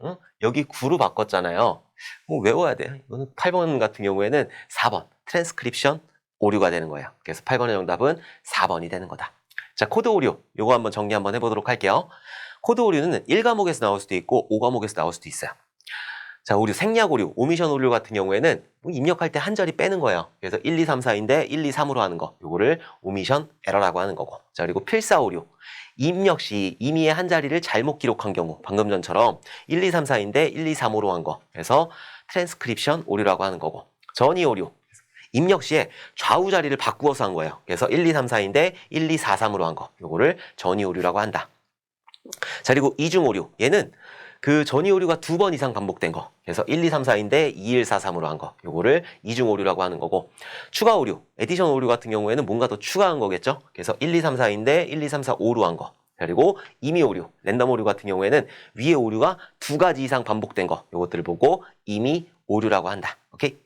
여기 9로 바꿨잖아요. 뭐 외워야 돼요. 이거는 8번 같은 경우에는 4번 트랜스크립션 오류가 되는 거예요. 그래서 8번의 정답은 4번이 되는 거다. 자, 코드 오류 요거 한번 정리 한번 해보도록 할게요. 코드 오류는 1과목에서 나올 수도 있고 5과목에서 나올 수도 있어요. 자, 오류, 생략 오류, 오미션 오류 같은 경우에는 입력할 때 한 자리 빼는 거예요. 그래서 1, 2, 3, 4인데 1, 2, 3으로 하는 거. 요거를 오미션 에러라고 하는 거고. 자, 그리고 필사 오류. 입력 시 임의의 한 자리를 잘못 기록한 경우, 방금 전처럼 1, 2, 3, 4인데 1, 2, 3으로 한 거. 그래서 트랜스크립션 오류라고 하는 거고. 전이 오류. 입력 시에 좌우 자리를 바꾸어서 한 거예요. 그래서 1, 2, 3, 4인데 1, 2, 4, 3으로 한 거. 요거를 전이 오류라고 한다. 자, 그리고 이중 오류. 얘는 그 전이 오류가 2번 이상 반복된 거. 그래서 1, 2, 3, 4인데 2, 1, 4, 3으로 한 거. 요거를 이중 오류라고 하는 거고. 추가 오류, 에디션 오류 같은 경우에는 뭔가 더 추가한 거겠죠? 그래서 1, 2, 3, 4인데 1, 2, 3, 4, 5로 한 거. 그리고 임의 오류, 랜덤 오류 같은 경우에는 위에 오류가 2가지 이상 반복된 거. 요것들을 보고 임의 오류라고 한다. 오케이?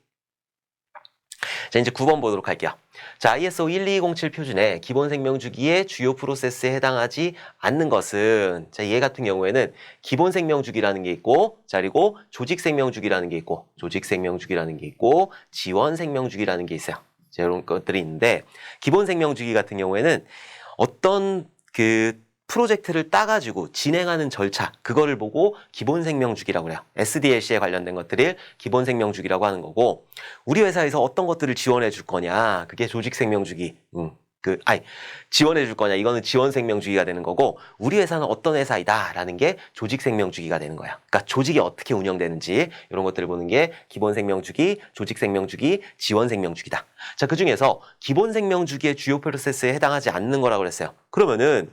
자, 이제 9번 보도록 할게요. 자, ISO 12207 표준의 기본 생명 주기의 주요 프로세스에 해당하지 않는 것은, 자, 얘 같은 경우에는 기본 생명 주기라는 게 있고, 자, 그리고 조직 생명 주기라는 게 있고, 조직 생명 주기라는 게 있고, 지원 생명 주기라는 게 있어요. 자, 이런 것들이 있는데, 기본 생명 주기 같은 경우에는 어떤 프로젝트를 따가지고 진행하는 절차, 그거를 보고 기본 생명 주기라고 그래요. SDLC에 관련된 것들을 기본 생명 주기라고 하는 거고, 우리 회사에서 어떤 것들을 지원해 줄 거냐, 그게 조직 생명 주기. 지원해 줄 거냐, 이거는 지원 생명 주기가 되는 거고, 우리 회사는 어떤 회사이다라는 게 조직 생명 주기가 되는 거예요. 그러니까 조직이 어떻게 운영되는지 이런 것들을 보는 게 기본 생명 주기, 조직 생명 주기, 지원 생명 주기다. 자, 그 중에서 기본 생명 주기의 주요 프로세스에 해당하지 않는 거라고 그랬어요. 그러면은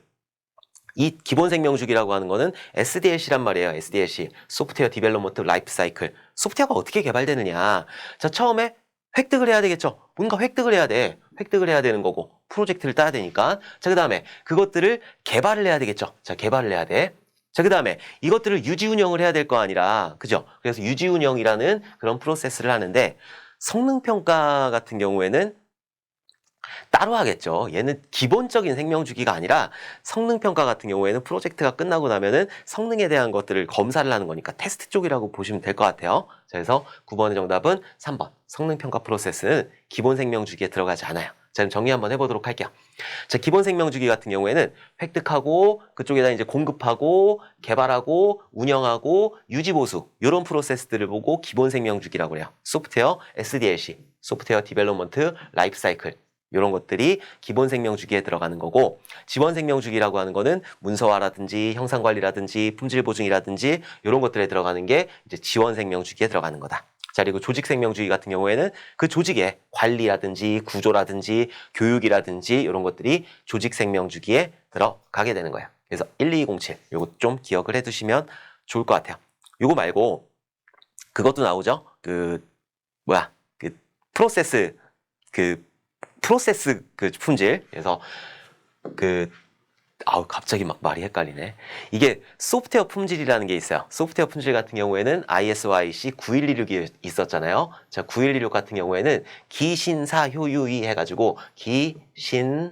이 기본 생명 주기라고 하는 거는 SDLC란 말이에요. SDLC, 소프트웨어 디벨롭먼트 라이프 사이클. 소프트웨어가 어떻게 개발되느냐. 자, 처음에 획득을 해야 되겠죠. 뭔가 획득을 해야 돼. 획득을 해야 되는 거고, 프로젝트를 따야 되니까. 자, 그 다음에 그것들을 개발을 해야 되겠죠. 자, 개발을 해야 돼. 자, 그 다음에 이것들을 유지 운영을 해야 될 거 아니라, 그죠? 그래서 유지 운영이라는 그런 프로세스를 하는데, 성능평가 같은 경우에는 따로 하겠죠. 얘는 기본적인 생명 주기가 아니라 성능평가 같은 경우에는 프로젝트가 끝나고 나면은 성능에 대한 것들을 검사를 하는 거니까 테스트 쪽이라고 보시면 될 것 같아요. 자, 그래서 9번의 정답은 3번. 성능평가 프로세스는 기본 생명 주기에 들어가지 않아요. 자, 정리 한번 해보도록 할게요. 자, 기본 생명주기 같은 경우에는 획득하고 그쪽에다 이제 공급하고 개발하고 운영하고 유지보수 이런 프로세스들을 보고 기본 생명주기라고 해요. 소프트웨어 SDLC, 소프트웨어 디벨롭먼트 라이프 사이클 이런 것들이 기본 생명주기에 들어가는 거고 지원 생명주기라고 하는 거는 문서화라든지 형상관리라든지 품질보증이라든지 이런 것들에 들어가는 게 이제 지원 생명주기에 들어가는 거다. 자, 그리고 조직 생명주기 같은 경우에는 그 조직의 관리라든지 구조라든지 교육이라든지 이런 것들이 조직 생명주기에 들어가게 되는 거예요. 그래서 1207 요거 좀 기억을 해두시면 좋을 것 같아요. 요거 말고 그것도 나오죠. 그 프로세스 품질. 그래서 갑자기 막 말이 헷갈리네. 이게 소프트웨어 품질이라는 게 있어요. 소프트웨어 품질 같은 경우에는 ISYC 9116이 있었잖아요. 자, 9116 같은 경우에는 기신사효유이 해가지고 기신사효유이.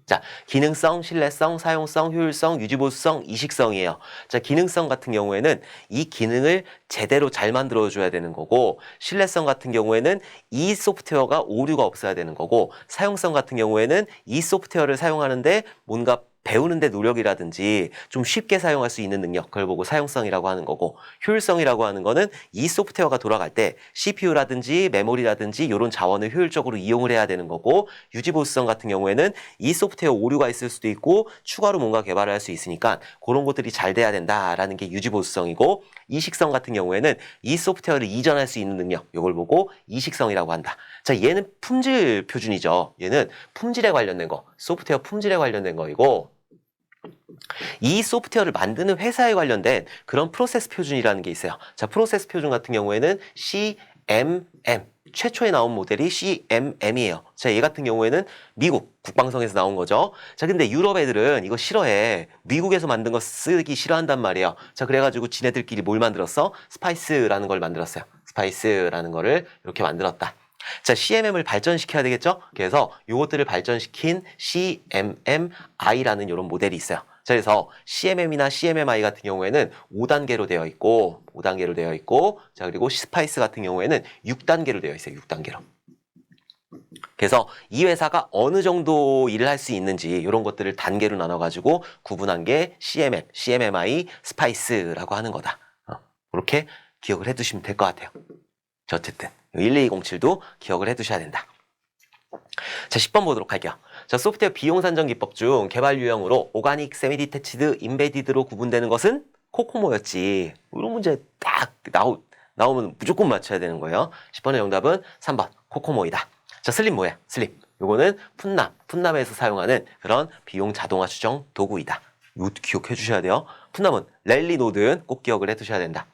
자, 기능성, 신뢰성, 사용성, 효율성, 유지보수성, 이식성이에요. 자, 기능성 같은 경우에는 이 기능을 제대로 잘 만들어줘야 되는 거고, 신뢰성 같은 경우에는 이 소프트웨어가 오류가 없어야 되는 거고, 사용성 같은 경우에는 이 소프트웨어를 사용하는데 뭔가 배우는데 노력이라든지 좀 쉽게 사용할 수 있는 능력, 그걸 보고 사용성이라고 하는 거고, 효율성이라고 하는 거는 이 소프트웨어가 돌아갈 때 CPU라든지 메모리라든지 이런 자원을 효율적으로 이용을 해야 되는 거고, 유지보수성 같은 경우에는 이 소프트웨어 오류가 있을 수도 있고 추가로 뭔가 개발을 할 수 있으니까 그런 것들이 잘 돼야 된다라는 게 유지보수성이고, 이식성 같은 경우에는 이 소프트웨어를 이전할 수 있는 능력, 이걸 보고 이식성이라고 한다. 자, 얘는 품질 표준이죠. 얘는 품질에 관련된 거, 소프트웨어 품질에 관련된 거이고, 이 소프트웨어를 만드는 회사에 관련된 그런 프로세스 표준이라는 게 있어요. 자, 프로세스 표준 같은 경우에는 CMM, 최초에 나온 모델이 CMM이에요. 자, 얘 같은 경우에는 미국 국방성에서 나온 거죠. 자, 근데 유럽 애들은 이거 싫어해. 미국에서 만든 거 쓰기 싫어한단 말이에요. 자, 그래가지고 지네들끼리 뭘 만들었어? 스파이스라는 걸 만들었어요. 스파이스라는 거를 이렇게 만들었다. 자, CMM을 발전시켜야 되겠죠? 그래서 요것들을 발전시킨 CMMI라는 이런 모델이 있어요. 자, 그래서 CMM이나 CMMI 같은 경우에는 5단계로 되어 있고, 자, 그리고 스파이스 같은 경우에는 6단계로 되어 있어요. 6단계로. 그래서 이 회사가 어느 정도 일을 할 수 있는지 이런 것들을 단계로 나눠가지고 구분한 게 CMM, CMMI, 스파이스라고 하는 거다. 그렇게 기억을 해두시면 될 것 같아요. 자, 어쨌든 12207도 기억을 해두셔야 된다. 자, 10번 보도록 할게요. 자, 소프트웨어 비용 산정 기법 중 개발 유형으로 오가닉, 세미 디태치드, 임베디드로 구분되는 것은 코코모였지. 이런 문제 딱 나오면 무조건 맞춰야 되는 거예요. 10번의 정답은 3번 코코모이다. 자, 슬립 뭐야? 슬립. 요거는 푼납에서 사용하는 그런 비용 자동화 추정 도구이다. 이것도 기억해 주셔야 돼요. 푼납은 랠리 노드 꼭 기억을 해 두셔야 된다.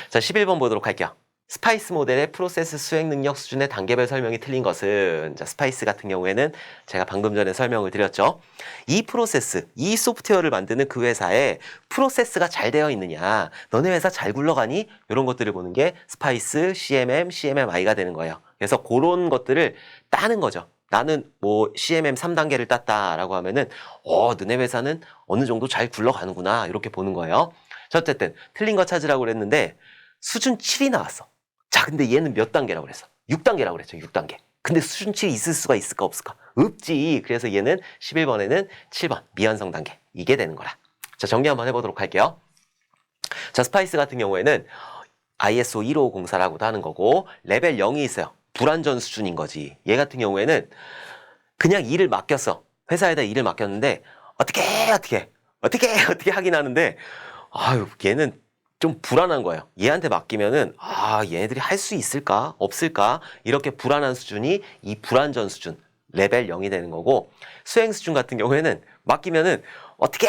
자, 11번 보도록 할게요. 스파이스 모델의 프로세스 수행 능력 수준의 단계별 설명이 틀린 것은, 자, 스파이스 같은 경우에는 제가 방금 전에 설명을 드렸죠. 이 프로세스, 이 소프트웨어를 만드는 그 회사에 프로세스가 잘 되어 있느냐, 너네 회사 잘 굴러가니? 이런 것들을 보는 게 스파이스, CMM, CMMI가 되는 거예요. 그래서 그런 것들을 따는 거죠. 나는 뭐 CMM 3단계를 땄다라고 하면은 너네 회사는 어느 정도 잘 굴러가는구나 이렇게 보는 거예요. 자, 어쨌든 틀린 거 찾으라고 그랬는데 수준 7이 나왔어. 자, 근데 얘는 몇 단계라고 그랬어? 6단계라고 그랬죠. 6단계. 근데 수준 7이 있을 수가 있을까 없을까? 없지. 그래서 얘는 11번에는 7번 미완성 단계 이게 되는 거라. 자, 정리 한번 해보도록 할게요. 자, 스파이스 같은 경우에는 ISO 1504라고도 하는 거고 레벨 0이 있어요. 불완전 수준인 거지. 얘 같은 경우에는 그냥 일을 맡겼어. 회사에다 일을 맡겼는데 어떻게 하긴 하는데 얘는 좀 불안한 거예요. 얘한테 맡기면은 얘네들이 할 수 있을까 없을까 이렇게 불안한 수준이 이 불완전 수준 레벨 0이 되는 거고, 수행 수준 같은 경우에는 맡기면은 어떻게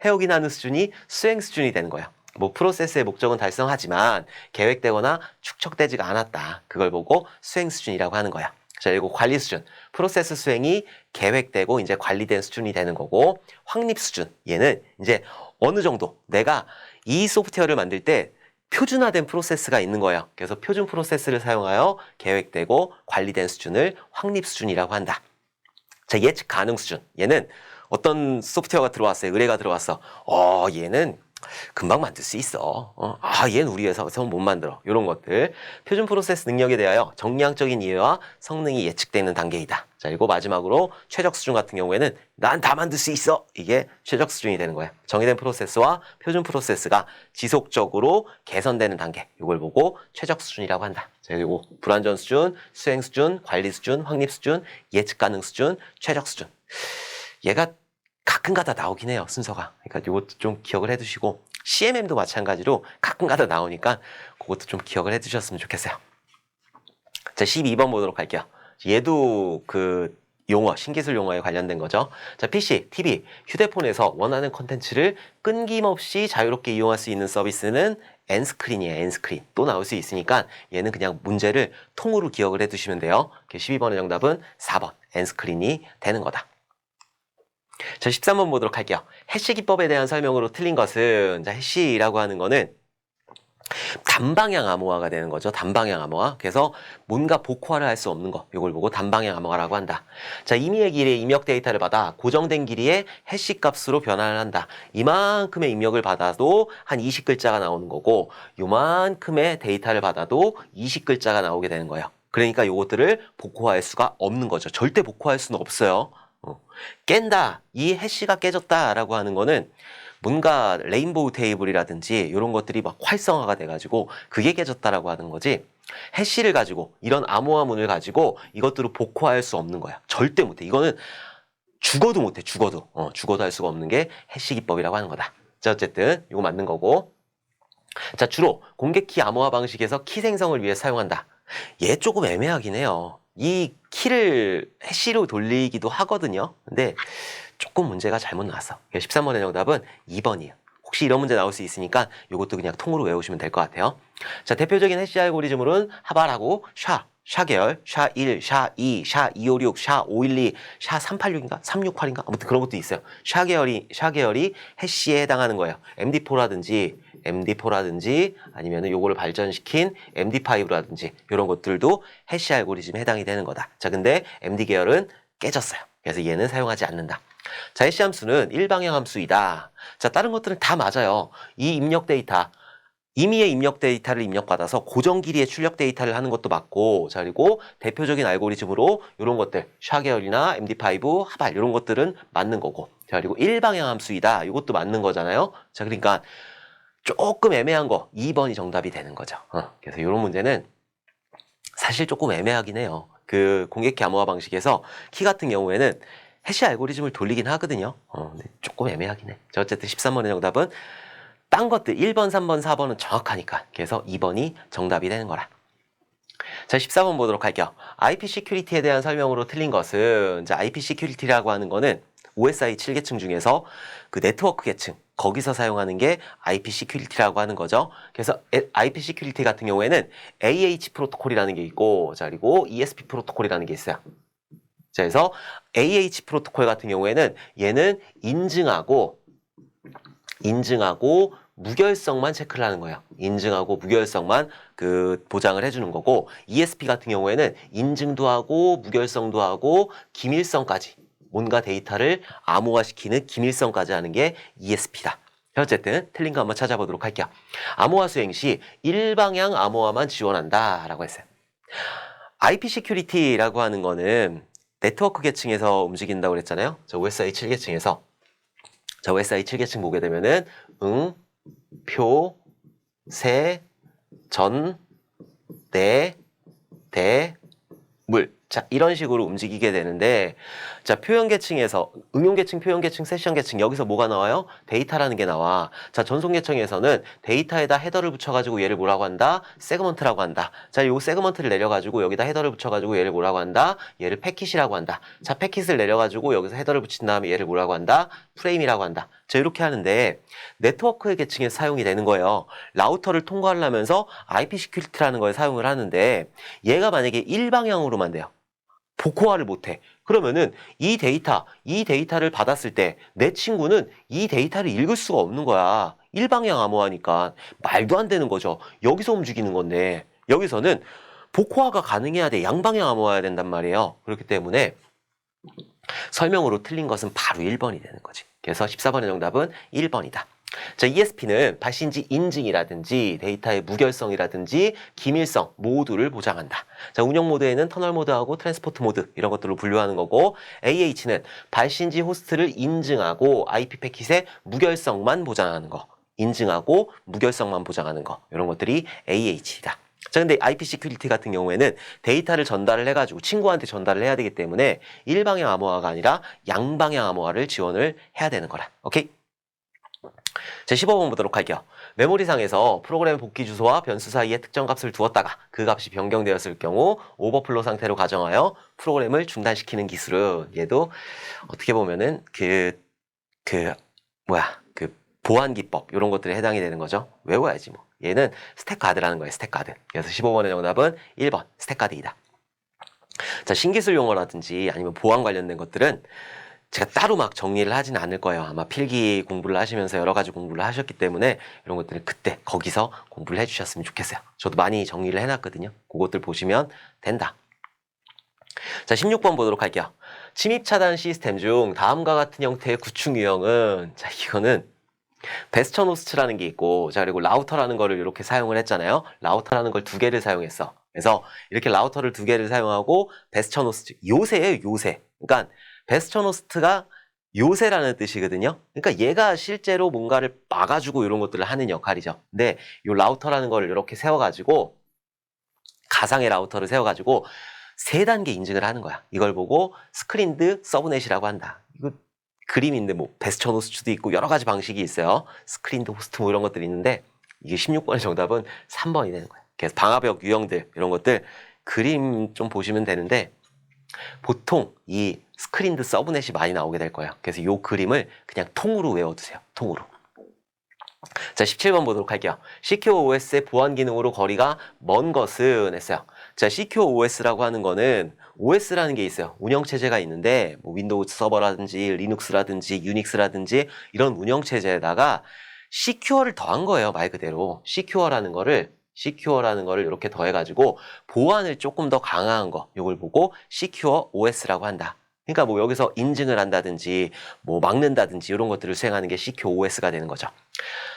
해오긴 하는 수준이 수행 수준이 되는 거예요. 뭐 프로세스의 목적은 달성하지만 계획되거나 축적되지가 않았다. 그걸 보고 수행 수준이라고 하는 거야. 자, 그리고 관리 수준. 프로세스 수행이 계획되고 이제 관리된 수준이 되는 거고, 확립 수준. 얘는 이제 어느 정도 내가 이 소프트웨어를 만들 때 표준화된 프로세스가 있는 거예요. 그래서 표준 프로세스를 사용하여 계획되고 관리된 수준을 확립 수준이라고 한다. 자, 예측 가능 수준. 얘는 어떤 소프트웨어가 들어왔어요. 의뢰가 들어왔어. 얘는 금방 만들 수 있어. 얘는 우리 회사에서는 못 만들어. 이런 것들. 표준 프로세스 능력에 대하여 정량적인 이해와 성능이 예측되는 단계이다. 자, 그리고 마지막으로 최적 수준 같은 경우에는 난 다 만들 수 있어. 이게 최적 수준이 되는 거야. 정의된 프로세스와 표준 프로세스가 지속적으로 개선되는 단계. 이걸 보고 최적 수준이라고 한다. 자, 그리고 불완전 수준, 수행 수준, 관리 수준, 확립 수준, 예측 가능 수준, 최적 수준. 얘가 가끔가다 나오긴 해요, 순서가. 그러니까 이것도 좀 기억을 해두시고, CMM도 마찬가지로 가끔가다 나오니까 그것도 좀 기억을 해두셨으면 좋겠어요. 자, 12번 보도록 할게요. 얘도 그 용어, 신기술 용어에 관련된 거죠. 자, PC, TV, 휴대폰에서 원하는 컨텐츠를 끊김없이 자유롭게 이용할 수 있는 서비스는 엔스크린이에요, 엔스크린. 또 나올 수 있으니까 얘는 그냥 문제를 통으로 기억을 해두시면 돼요. 12번의 정답은 4번, 엔스크린이 되는 거다. 자, 13번 보도록 할게요. 해시 기법에 대한 설명으로 틀린 것은, 자, 해시라고 하는 거는 단방향 암호화가 되는 거죠. 단방향 암호화. 그래서 뭔가 복호화를 할 수 없는 거. 이걸 보고 단방향 암호화라고 한다. 자, 임의의 길이의 입력 데이터를 받아 고정된 길이의 해시 값으로 변환을 한다. 이만큼의 입력을 받아도 한 20글자가 나오는 거고, 요만큼의 데이터를 받아도 20글자가 나오게 되는 거예요. 그러니까 요것들을 복호화할 수가 없는 거죠. 절대 복호할 수는 없어요. 깬다, 이 해시가 깨졌다 라고 하는 거는 뭔가 레인보우 테이블이라든지 이런 것들이 막 활성화가 돼가지고 그게 깨졌다라고 하는 거지, 해시를 가지고 이런 암호화문을 가지고 이것들을 복호할 수 없는 거야. 절대 못해. 이거는 죽어도 못해. 죽어도 할 수가 없는 게 해시 기법이라고 하는 거다. 자, 어쨌든 이거 맞는 거고. 자, 주로 공개키 암호화 방식에서 키 생성을 위해 사용한다. 얘 조금 애매하긴 해요. 이 키를 해시로 돌리기도 하거든요. 근데 조금 문제가 잘못 나왔어. 13번의 정답은 2번이에요. 혹시 이런 문제 나올 수 있으니까 이것도 그냥 통으로 외우시면 될 것 같아요. 자, 대표적인 해시 알고리즘으로는 하발하고 샤 계열, 샤1, 샤2, 샤256, 샤512, 샤386인가? 368인가? 아무튼 그런 것도 있어요. 샤 계열이 해시에 해당하는 거예요. MD4라든지 아니면은 요거를 발전시킨 MD5라든지 이런 것들도 해시 알고리즘에 해당이 되는 거다. 자, 근데 MD 계열은 깨졌어요. 그래서 얘는 사용하지 않는다. 자, 해시 함수는 일방향 함수이다. 자, 다른 것들은 다 맞아요. 이 입력 데이터, 임의의 입력 데이터를 입력받아서 고정 길이의 출력 데이터를 하는 것도 맞고, 자, 그리고 대표적인 알고리즘으로 이런 것들, 샤 계열이나 MD5, 하발 이런 것들은 맞는 거고, 자, 그리고 일방향 함수이다. 이것도 맞는 거잖아요. 자, 그러니까 조금 애매한 거 2번이 정답이 되는 거죠. 그래서 이런 문제는 사실 조금 애매하긴 해요. 그 공개키 암호화 방식에서 키 같은 경우에는 해시 알고리즘을 돌리긴 하거든요. 근데 조금 애매하긴 해. 자, 어쨌든 13번의 정답은 딴 것들 1번, 3번, 4번은 정확하니까. 그래서 2번이 정답이 되는 거라. 자, 14번 보도록 할게요. IP 시큐리티에 대한 설명으로 틀린 것은, 자, IP 시큐리티라고 하는 거는 OSI 7계층 중에서 그 네트워크 계층, 거기서 사용하는 게 IP 시큐리티라고 하는 거죠. 그래서 IP 시큐리티 같은 경우에는 AH 프로토콜이라는 게 있고, 자, 그리고 ESP 프로토콜이라는 게 있어요. 자, 그래서 AH 프로토콜 같은 경우에는 얘는 인증하고 무결성만 체크를 하는 거예요. 인증하고 무결성만 그 보장을 해주는 거고, ESP 같은 경우에는 인증도 하고 무결성도 하고 기밀성까지, 뭔가 데이터를 암호화시키는 기밀성까지 하는 게 ESP다. 어쨌든 틀린 거 한번 찾아보도록 할게요. 암호화 수행 시 일방향 암호화만 지원한다 라고 했어요. IP 시큐리티라고 하는 거는 네트워크 계층에서 움직인다고 그랬잖아요. 저 OSI 7계층에서. 자, OSI 7계층 보게 되면은 표, 세, 전, 대, 물. 자, 이런 식으로 움직이게 되는데, 자, 표현 계층에서 응용 계층, 표현 계층, 세션 계층, 여기서 뭐가 나와요? 데이터라는 게 나와. 자, 전송 계층에서는 데이터에다 헤더를 붙여가지고 얘를 뭐라고 한다? 세그먼트라고 한다. 자, 요 세그먼트를 내려가지고 여기다 헤더를 붙여가지고 얘를 뭐라고 한다? 얘를 패킷이라고 한다. 자, 패킷을 내려가지고 여기서 헤더를 붙인 다음에 얘를 뭐라고 한다? 프레임이라고 한다. 자, 이렇게 하는데 네트워크 계층에서 사용이 되는 거예요. 라우터를 통과하려면서 IP 시큐리티라는 걸 사용을 하는데, 얘가 만약에 일방향으로만 돼요. 복호화를 못해. 그러면은 이 데이터를 받았을 때 내 친구는 이 데이터를 읽을 수가 없는 거야. 일방향 암호화니까 말도 안 되는 거죠. 여기서 움직이는 건데 여기서는 복호화가 가능해야 돼. 양방향 암호화해야 된단 말이에요. 그렇기 때문에 설명으로 틀린 것은 바로 1번이 되는 거지. 그래서 14번의 정답은 1번이다. 자, ESP는 발신지 인증이라든지 데이터의 무결성이라든지 기밀성 모두를 보장한다. 자, 운영 모드에는 터널 모드하고 트랜스포트 모드 이런 것들로 분류하는 거고, AH는 발신지 호스트를 인증하고 IP 패킷의 무결성만 보장하는 거, 인증하고 무결성만 보장하는 거, 이런 것들이 AH이다. 자, 근데 IP 시큐리티 같은 경우에는 데이터를 전달을 해가지고 친구한테 전달을 해야 되기 때문에 일방향 암호화가 아니라 양방향 암호화를 지원을 해야 되는 거라. 오케이? 자, 15번 보도록 할게요. 메모리상에서 프로그램 복귀 주소와 변수 사이에 특정 값을 두었다가 그 값이 변경되었을 경우 오버플로 상태로 가정하여 프로그램을 중단시키는 기술은, 얘도 어떻게 보면은 그 보안 기법 이런 것들에 해당이 되는 거죠. 외워야지 뭐. 얘는 스택 가드라는 거예요. 스택 가드. 그래서 15번의 정답은 1번 스택 가드이다. 자, 신기술 용어라든지 아니면 보안 관련된 것들은 제가 따로 막 정리를 하진 않을 거예요. 아마 필기 공부를 하시면서 여러 가지 공부를 하셨기 때문에 이런 것들은 그때 거기서 공부를 해주셨으면 좋겠어요. 저도 많이 정리를 해놨거든요. 그것들 보시면 된다. 자, 16번 보도록 할게요. 침입 차단 시스템 중 다음과 같은 형태의 구축 유형은, 자, 이거는 베스천호스트라는 게 있고, 자, 그리고 라우터라는 거를 이렇게 사용을 했잖아요. 라우터라는 걸 2개를 사용했어. 그래서 이렇게 라우터를 2개를 사용하고 베스천호스트, 요새예요, 요새. 그러니까 베스천호스트가 요새라는 뜻이거든요. 그러니까 얘가 실제로 뭔가를 막아주고 이런 것들을 하는 역할이죠. 근데 이 라우터라는 걸 이렇게 세워가지고, 가상의 라우터를 세워가지고 3단계 인증을 하는 거야. 이걸 보고 스크린드 서브넷이라고 한다. 이거 그림인데 뭐 베스천 호스트도 있고 여러 가지 방식이 있어요. 스크린드 호스트 뭐 이런 것들이 있는데, 이게 16번의 정답은 3번이 되는 거예요. 그래서 방화벽 유형들 이런 것들 그림 좀 보시면 되는데, 보통 이 스크린드 서브넷이 많이 나오게 될 거예요. 그래서 이 그림을 그냥 통으로 외워두세요. 통으로. 자, 17번 보도록 할게요. CQOS의 보안 기능으로 거리가 먼 것은 했어요. 자, CQOS라고 하는 거는 OS라는 게 있어요. 운영체제가 있는데 뭐 윈도우 서버라든지 리눅스라든지 유닉스라든지 이런 운영체제에다가 시큐어를 더한 거예요. 말 그대로. 시큐어라는 거를 이렇게 더해가지고 보안을 조금 더 강화한 거, 이걸 보고 시큐어 OS라고 한다. 그러니까 뭐 여기서 인증을 한다든지 뭐 막는다든지 이런 것들을 수행하는 게 시큐어 OS가 되는 거죠.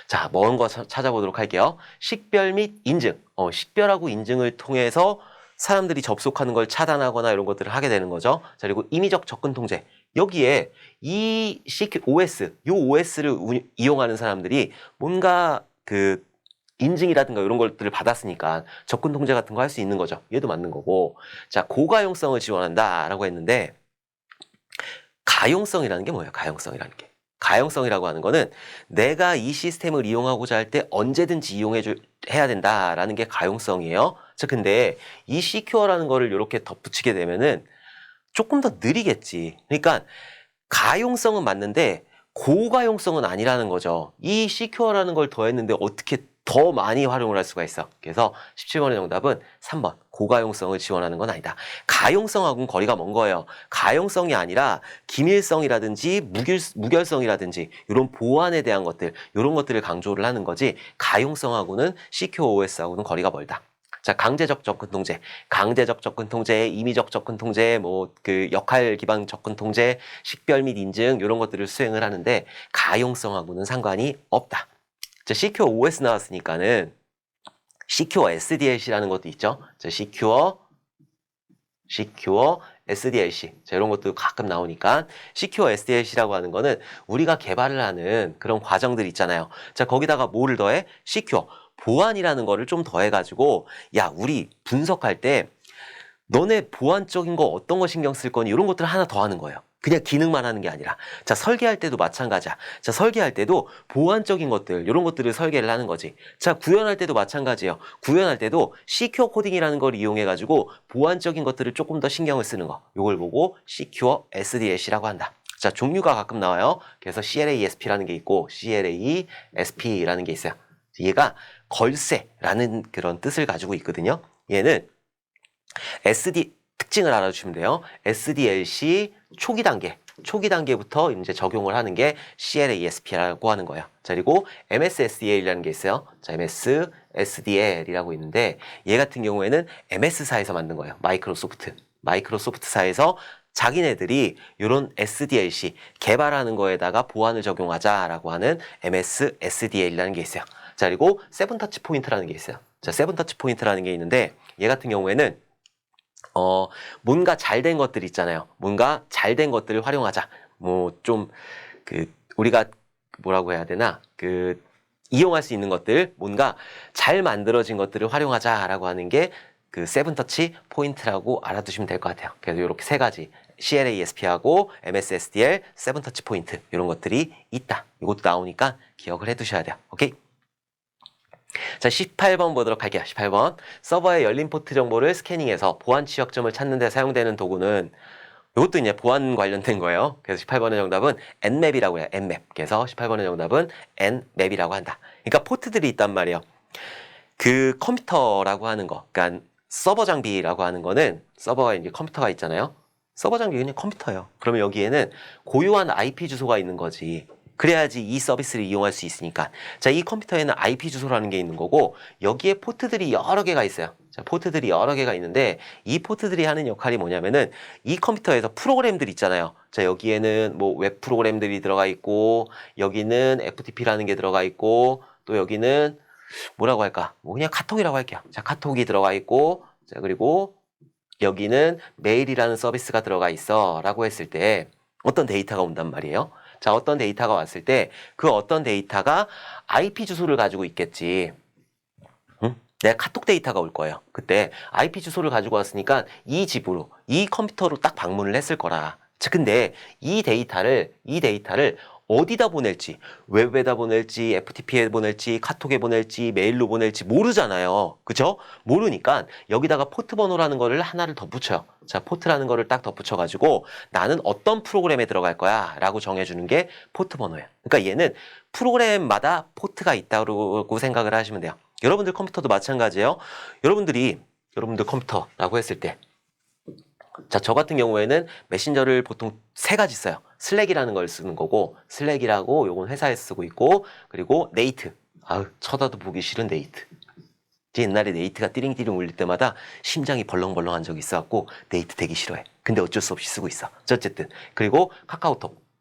자, 먼 거 찾아보도록 할게요. 식별 및 인증. 식별하고 인증을 통해서 사람들이 접속하는 걸 차단하거나 이런 것들을 하게 되는 거죠. 자, 그리고 임의적 접근 통제. 여기에 이 OS, 요 OS를 이용하는 사람들이 뭔가 그 인증이라든가 이런 것들을 받았으니까 접근 통제 같은 거 할 수 있는 거죠. 얘도 맞는 거고. 자, 고가용성을 지원한다라고 했는데, 가용성이라는 게 뭐예요? 가용성이라는 게. 가용성이라고 하는 거는 내가 이 시스템을 이용하고자 할 때 언제든지 해야 된다라는 게 가용성이에요. 자, 근데 이 시큐어라는 거를 이렇게 덧붙이게 되면은 조금 더 느리겠지. 그러니까 가용성은 맞는데 고가용성은 아니라는 거죠. 이 시큐어라는 걸 더했는데 어떻게 더 많이 활용을 할 수가 있어. 그래서 17번의 정답은 3번. 고가용성을 지원하는 건 아니다. 가용성하고는 거리가 먼 거예요. 가용성이 아니라 기밀성이라든지 무결성이라든지 이런 보안에 대한 것들, 이런 것들을 강조를 하는 거지, 가용성하고는 CQOS하고는 거리가 멀다. 자, 강제적 접근 통제, 강제적 접근 통제, 임의적 접근 통제, 뭐 그 역할 기반 접근 통제, 식별 및 인증 이런 것들을 수행을 하는데 가용성하고는 상관이 없다. 자, CQOS 나왔으니까는 Secure SDLC라는 것도 있죠. 자, Secure SDLC. 자, 이런 것도 가끔 나오니까 Secure SDLC라고 하는 거는 우리가 개발을 하는 그런 과정들 있잖아요. 자, 거기다가 뭐를 더해? Secure. 보안이라는 거를 좀 더해가지고, 야, 우리 분석할 때 너네 보안적인 거 어떤 거 신경 쓸 거니? 이런 것들을 하나 더 하는 거예요. 그냥 기능만 하는 게 아니라. 자, 설계할 때도 마찬가지야. 자, 설계할 때도 보안적인 것들, 이런 것들을 설계를 하는 거지. 자, 구현할 때도 마찬가지예요. 구현할 때도 시큐어 코딩이라는 걸 이용해가지고 보안적인 것들을 조금 더 신경을 쓰는 거. 이걸 보고 시큐어 SDLC라고 한다. 자, 종류가 가끔 나와요. 그래서 CLASP라는 게 있고 CLASP라는 게 있어요. 얘가 걸쇠라는 그런 뜻을 가지고 있거든요. 얘는 특징을 알아주시면 돼요. SDLC 초기 단계부터 이제 적용을 하는 게 CLASP라고 하는 거예요. 자, 그리고 MSSDL이라는 게 있어요. 자, MSSDL이라고 있는데 얘 같은 경우에는 MS사에서 만든 거예요. 마이크로소프트사에서 자기네들이 이런 SDLC 개발하는 거에다가 보안을 적용하자라고 하는 MS SDL이라는 게 있어요. 자, 그리고 세븐 터치 포인트라는 게 있어요. 자, 세븐 터치 포인트라는 게 있는데 얘 같은 경우에는 뭔가 잘된 것들 있잖아요. 뭔가 잘된 것들을 활용하자. 뭐 좀 우리가 뭐라고 해야 되나? 이용할 수 있는 것들, 뭔가 잘 만들어진 것들을 활용하자라고 하는 게 그 세븐 터치 포인트라고 알아두시면 될 것 같아요. 그래서 이렇게 세 가지 CLASP하고 MSSDL, 세븐 터치 포인트 이런 것들이 있다. 이것도 나오니까 기억을 해두셔야 돼요. 오케이? 자, 18번 보도록 할게요. 18번. 서버의 열린 포트 정보를 스캐닝해서 보안 취약점을 찾는 데 사용되는 도구는 이것도 이제 보안 관련된 거예요. 그래서 18번의 정답은 Nmap이라고 해요. Nmap. 그래서 18번의 정답은 Nmap이라고 한다. 그러니까 포트들이 있단 말이에요. 그 컴퓨터라고 하는 거, 그러니까 서버 장비라고 하는 거는 서버가 이제 컴퓨터가 있잖아요. 서버 장비 그냥 컴퓨터예요. 그러면 여기에는 고유한 IP 주소가 있는 거지. 그래야지 이 서비스를 이용할 수 있으니까. 자, 이 컴퓨터에는 IP 주소라는 게 있는 거고 여기에 포트들이 여러 개가 있어요. 자, 포트들이 여러 개가 있는데 이 포트들이 하는 역할이 뭐냐면은 이 컴퓨터에서 프로그램들 있잖아요. 자, 여기에는 뭐 웹 프로그램들이 들어가 있고 여기는 FTP라는 게 들어가 있고 또 여기는 뭐라고 할까? 뭐 그냥 카톡이라고 할게요. 자, 카톡이 들어가 있고 자, 그리고 여기는 메일이라는 서비스가 들어가 있어 라고 했을 때 어떤 데이터가 온단 말이에요. 자, 어떤 데이터가 왔을 때 그 어떤 데이터가 IP 주소를 가지고 있겠지. 응? 내가 카톡 데이터가 올 거예요. 그때 IP 주소를 가지고 왔으니까 이 집으로, 이 컴퓨터로 딱 방문을 했을 거라. 자, 근데 이 데이터를 어디다 보낼지, 웹에다 보낼지, FTP에 보낼지, 카톡에 보낼지, 메일로 보낼지 모르잖아요. 그죠? 모르니까 여기다가 포트 번호라는 거를 하나를 덧붙여요. 자, 포트라는 거를 딱 덧붙여가지고 나는 어떤 프로그램에 들어갈 거야 라고 정해주는 게 포트 번호예요. 그러니까 얘는 프로그램마다 포트가 있다고 생각을 하시면 돼요. 여러분들 컴퓨터도 마찬가지예요. 여러분들 컴퓨터라고 했을 때 자, 저 같은 경우에는 메신저를 보통 세 가지 써요. 슬랙이라는 걸 쓰는 거고, 슬랙이라고 요건 회사에서 쓰고 있고, 그리고 네이트. 아우, 쳐다도 보기 싫은 네이트. 옛날에 네이트가 띠링띠링 울릴 때마다 심장이 벌렁벌렁 한 적이 있어갖고, 네이트 되게 싫어해. 근데 어쩔 수 없이 쓰고 있어. 어쨌든. 그리고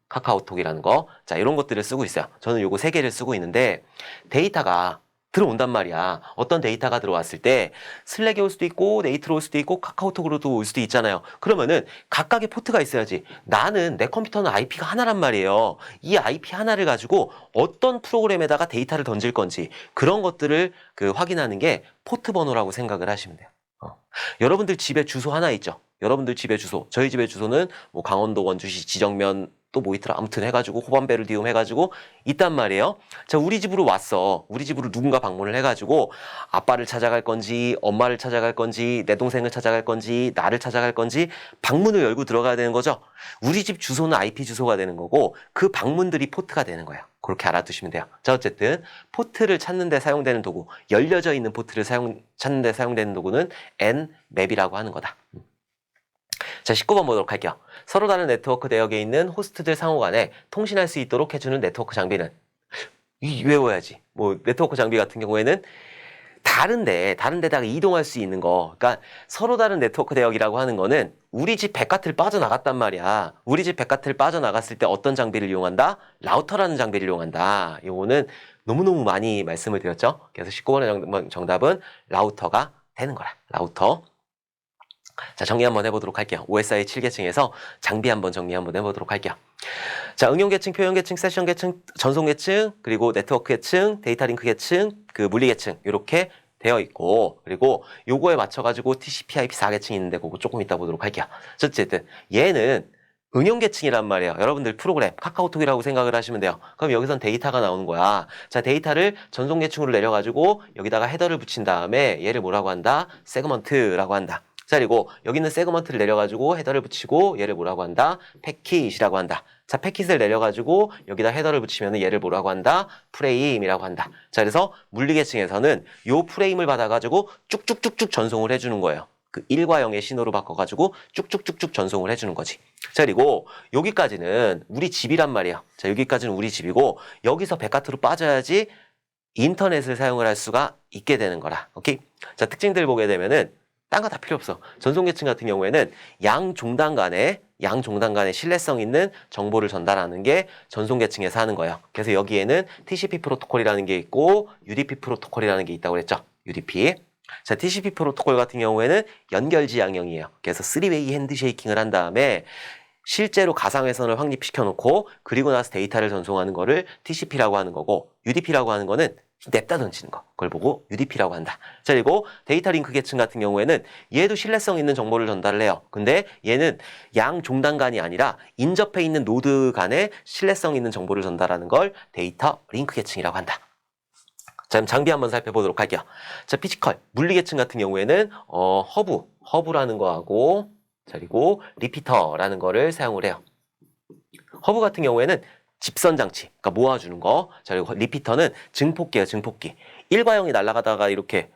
카카오톡이라는 거. 자, 이런 것들을 쓰고 있어요. 저는 요거 세 개를 쓰고 있는데, 데이터가 들어온단 말이야. 어떤 데이터가 들어왔을 때 슬랙에 올 수도 있고 네이트로 올 수도 있고 카카오톡으로도 올 수도 있잖아요. 그러면은 각각의 포트가 있어야지. 나는 내 컴퓨터는 IP가 하나란 말이에요. 이 IP 하나를 가지고 어떤 프로그램에다가 데이터를 던질 건지 그런 것들을 확인하는 게 포트 번호라고 생각을 하시면 돼요. 여러분들 집에 주소 하나 있죠. 여러분들 집에 주소. 저희 집의 주소는 뭐 강원도 원주시 지정면 또 뭐 있더라. 아무튼 해가지고 호반베르디움 해가지고 있단 말이에요. 자, 우리 집으로 왔어. 우리 집으로 누군가 방문을 해가지고 아빠를 찾아갈 건지 엄마를 찾아갈 건지 내 동생을 찾아갈 건지 나를 찾아갈 건지 방문을 열고 들어가야 되는 거죠. 우리 집 주소는 IP 주소가 되는 거고 그 방문들이 포트가 되는 거예요. 그렇게 알아두시면 돼요. 자, 어쨌든 포트를 찾는 데 사용되는 도구, 열려져 있는 포트를 찾는 데 사용되는 도구는 Nmap이라고 하는 거다. 자, 19번 보도록 할게요. 서로 다른 네트워크 내역에 있는 호스트들 상호 간에 통신할 수 있도록 해주는 네트워크 장비는 외워야지. 뭐 네트워크 장비 같은 경우에는 다른 데다가 이동할 수 있는 거. 그러니까 서로 다른 네트워크 내역이라고 하는 거는 우리 집 백화틀 빠져나갔단 말이야. 우리 집 백화틀 빠져나갔을 때 어떤 장비를 이용한다? 라우터라는 장비를 이용한다. 이거는 너무너무 많이 말씀을 드렸죠. 그래서 19번의 정답은 라우터가 되는 거라. 라우터. 자, 정리 한번 해보도록 할게요. OSI 7계층에서 장비 한번 정리 한번 해보도록 할게요. 자, 응용 계층, 표현 계층, 세션 계층, 전송 계층, 그리고 네트워크 계층, 데이터 링크 계층, 물리 계층 이렇게 되어 있고 그리고 요거에 맞춰가지고 TCP/IP 4계층이 있는데 그거 조금 이따 보도록 할게요. 어쨌든 얘는 응용 계층이란 말이에요. 여러분들 프로그램 카카오톡이라고 생각을 하시면 돼요. 그럼 여기선 데이터가 나오는 거야. 자, 데이터를 전송 계층으로 내려가지고 여기다가 헤더를 붙인 다음에 얘를 뭐라고 한다? 세그먼트라고 한다. 자, 그리고 여기 있는 세그먼트를 내려가지고 헤더를 붙이고 얘를 뭐라고 한다? 패킷이라고 한다. 자, 패킷을 내려가지고 여기다 헤더를 붙이면 얘를 뭐라고 한다? 프레임이라고 한다. 자, 그래서 물리계층에서는 요 프레임을 받아가지고 쭉쭉쭉쭉 전송을 해주는 거예요. 그 1과 0의 신호로 바꿔가지고 쭉쭉쭉쭉 전송을 해주는 거지. 자, 그리고 여기까지는 우리 집이란 말이야. 자, 여기까지는 우리 집이고 여기서 백화트로 빠져야지 인터넷을 사용을 할 수가 있게 되는 거라. 오케이? 자, 특징들 보게 되면은 딴 거 다 필요 없어. 전송계층 같은 경우에는 양 종단 간에 신뢰성 있는 정보를 전달하는 게 전송계층에서 하는 거예요. 그래서 여기에는 TCP 프로토콜이라는 게 있고 UDP 프로토콜이라는 게 있다고 그랬죠. UDP. 자, TCP 프로토콜 같은 경우에는 연결지향형이에요. 그래서 3웨이 핸드쉐이킹을 한 다음에 실제로 가상회선을 확립시켜 놓고 그리고 나서 데이터를 전송하는 거를 TCP라고 하는 거고, UDP라고 하는 거는 냅다 던지는 거. 그걸 보고 UDP라고 한다. 자, 그리고 데이터 링크 계층 같은 경우에는 얘도 신뢰성 있는 정보를 전달을 해요. 근데 얘는 양 종단 간이 아니라 인접해 있는 노드 간에 신뢰성 있는 정보를 전달하는 걸 데이터 링크 계층이라고 한다. 자, 그럼 장비 한번 살펴보도록 할게요. 자, 피지컬, 물리 계층 같은 경우에는 허브라는 거하고, 자, 그리고 리피터라는 거를 사용을 해요. 허브 같은 경우에는 집선 장치, 그러니까 모아주는 거. 자, 그리고 리피터는 증폭기예요, 증폭기. 1과 0이 날아가다가 이렇게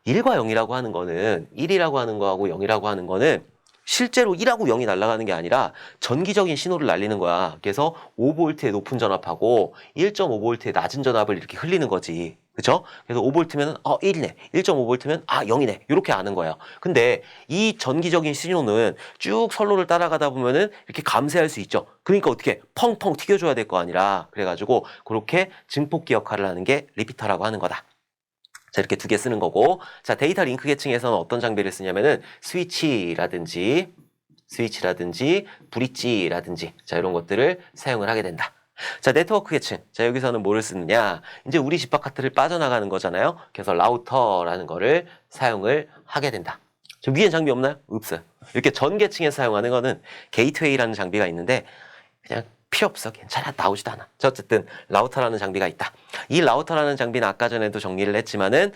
1과 0이라고 하는 거는 1이라고 하는 거하고 0이라고 하는 거는 실제로 1하고 0이 날아가는 게 아니라 전기적인 신호를 날리는 거야. 그래서 5V의 높은 전압하고 1.5V의 낮은 전압을 이렇게 흘리는 거지. 그쵸? 그래서 5V면 1이네. 1.5V면 0이네. 이렇게 아는 거예요. 근데 이 전기적인 신호는 쭉 선로를 따라가다 보면은 이렇게 감쇄할 수 있죠. 그러니까 어떻게 펑펑 튀겨줘야 될 거 아니라, 그래가지고 그렇게 증폭기 역할을 하는 게 리피터라고 하는 거다. 자, 이렇게 두 개 쓰는 거고, 자, 데이터 링크 계층에서는 어떤 장비를 쓰냐면은 스위치라든지 브릿지라든지, 자, 이런 것들을 사용을 하게 된다. 자, 네트워크 계층. 자, 여기서는 뭐를 쓰느냐? 이제 우리 집 바깥을 빠져나가는 거잖아요. 그래서 라우터라는 거를 사용을 하게 된다. 저 위엔 장비 없나요? 없어요. 이렇게 전 계층에 사용하는 거는 게이트웨이라는 장비가 있는데 그냥 필요 없어. 괜찮아. 나오지도 않아. 자, 어쨌든 라우터라는 장비가 있다. 이 라우터라는 장비는 아까 전에도 정리를 했지만은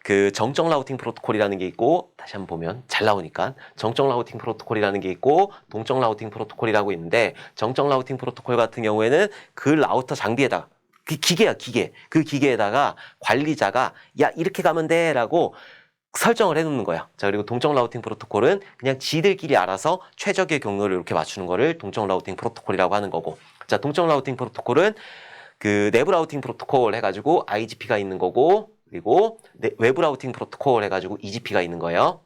그 정적 라우팅 프로토콜이라는 게 있고, 다시 한번 보면 잘 나오니까 정적 라우팅 프로토콜이라는 게 있고 동적 라우팅 프로토콜이라고 있는데, 정적 라우팅 프로토콜 같은 경우에는 그 라우터 장비에다가 그 기계야, 기계. 그 기계에다가 관리자가 야, 이렇게 가면 돼 라고 설정을 해놓는 거야. 자, 그리고 동적 라우팅 프로토콜은 그냥 지들끼리 알아서 최적의 경로를 이렇게 맞추는 거를 동적 라우팅 프로토콜이라고 하는 거고, 자, 동적 라우팅 프로토콜은 그 내부 라우팅 프로토콜 해가지고 IGP가 있는 거고, 그리고 외부 라우팅 프로토콜 해가지고 EGP가 있는 거예요.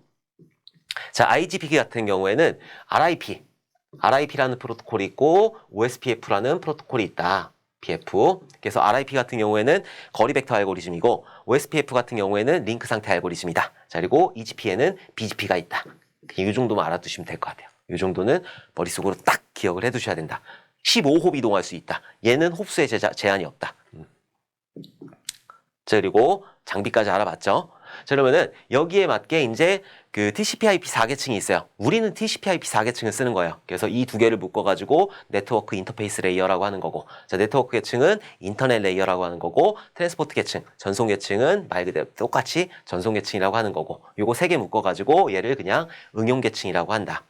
자, IGP 같은 경우에는 RIP라는 프로토콜이 있고 OSPF라는 프로토콜이 있다. PF. 그래서 RIP 같은 경우에는 거리 벡터 알고리즘이고 OSPF 같은 경우에는 링크 상태 알고리즘이다. 자, 그리고 EGP에는 BGP가 있다. 이 정도만 알아두시면 될 것 같아요. 이 정도는 머릿속으로 딱 기억을 해두셔야 된다. 15홉 이동할 수 있다. 얘는 홉수에 제한이 없다. 자, 그리고 장비까지 알아봤죠? 자, 그러면은 여기에 맞게 이제 그 TCP/IP 4계층이 있어요. 우리는 TCP/IP 4계층을 쓰는 거예요. 그래서 이 두 개를 묶어가지고 네트워크 인터페이스 레이어라고 하는 거고, 자, 네트워크 계층은 인터넷 레이어라고 하는 거고, 트랜스포트 계층, 전송 계층은 말 그대로 똑같이 전송 계층이라고 하는 거고, 요거 세 개 묶어가지고 얘를 그냥 응용 계층이라고 한다.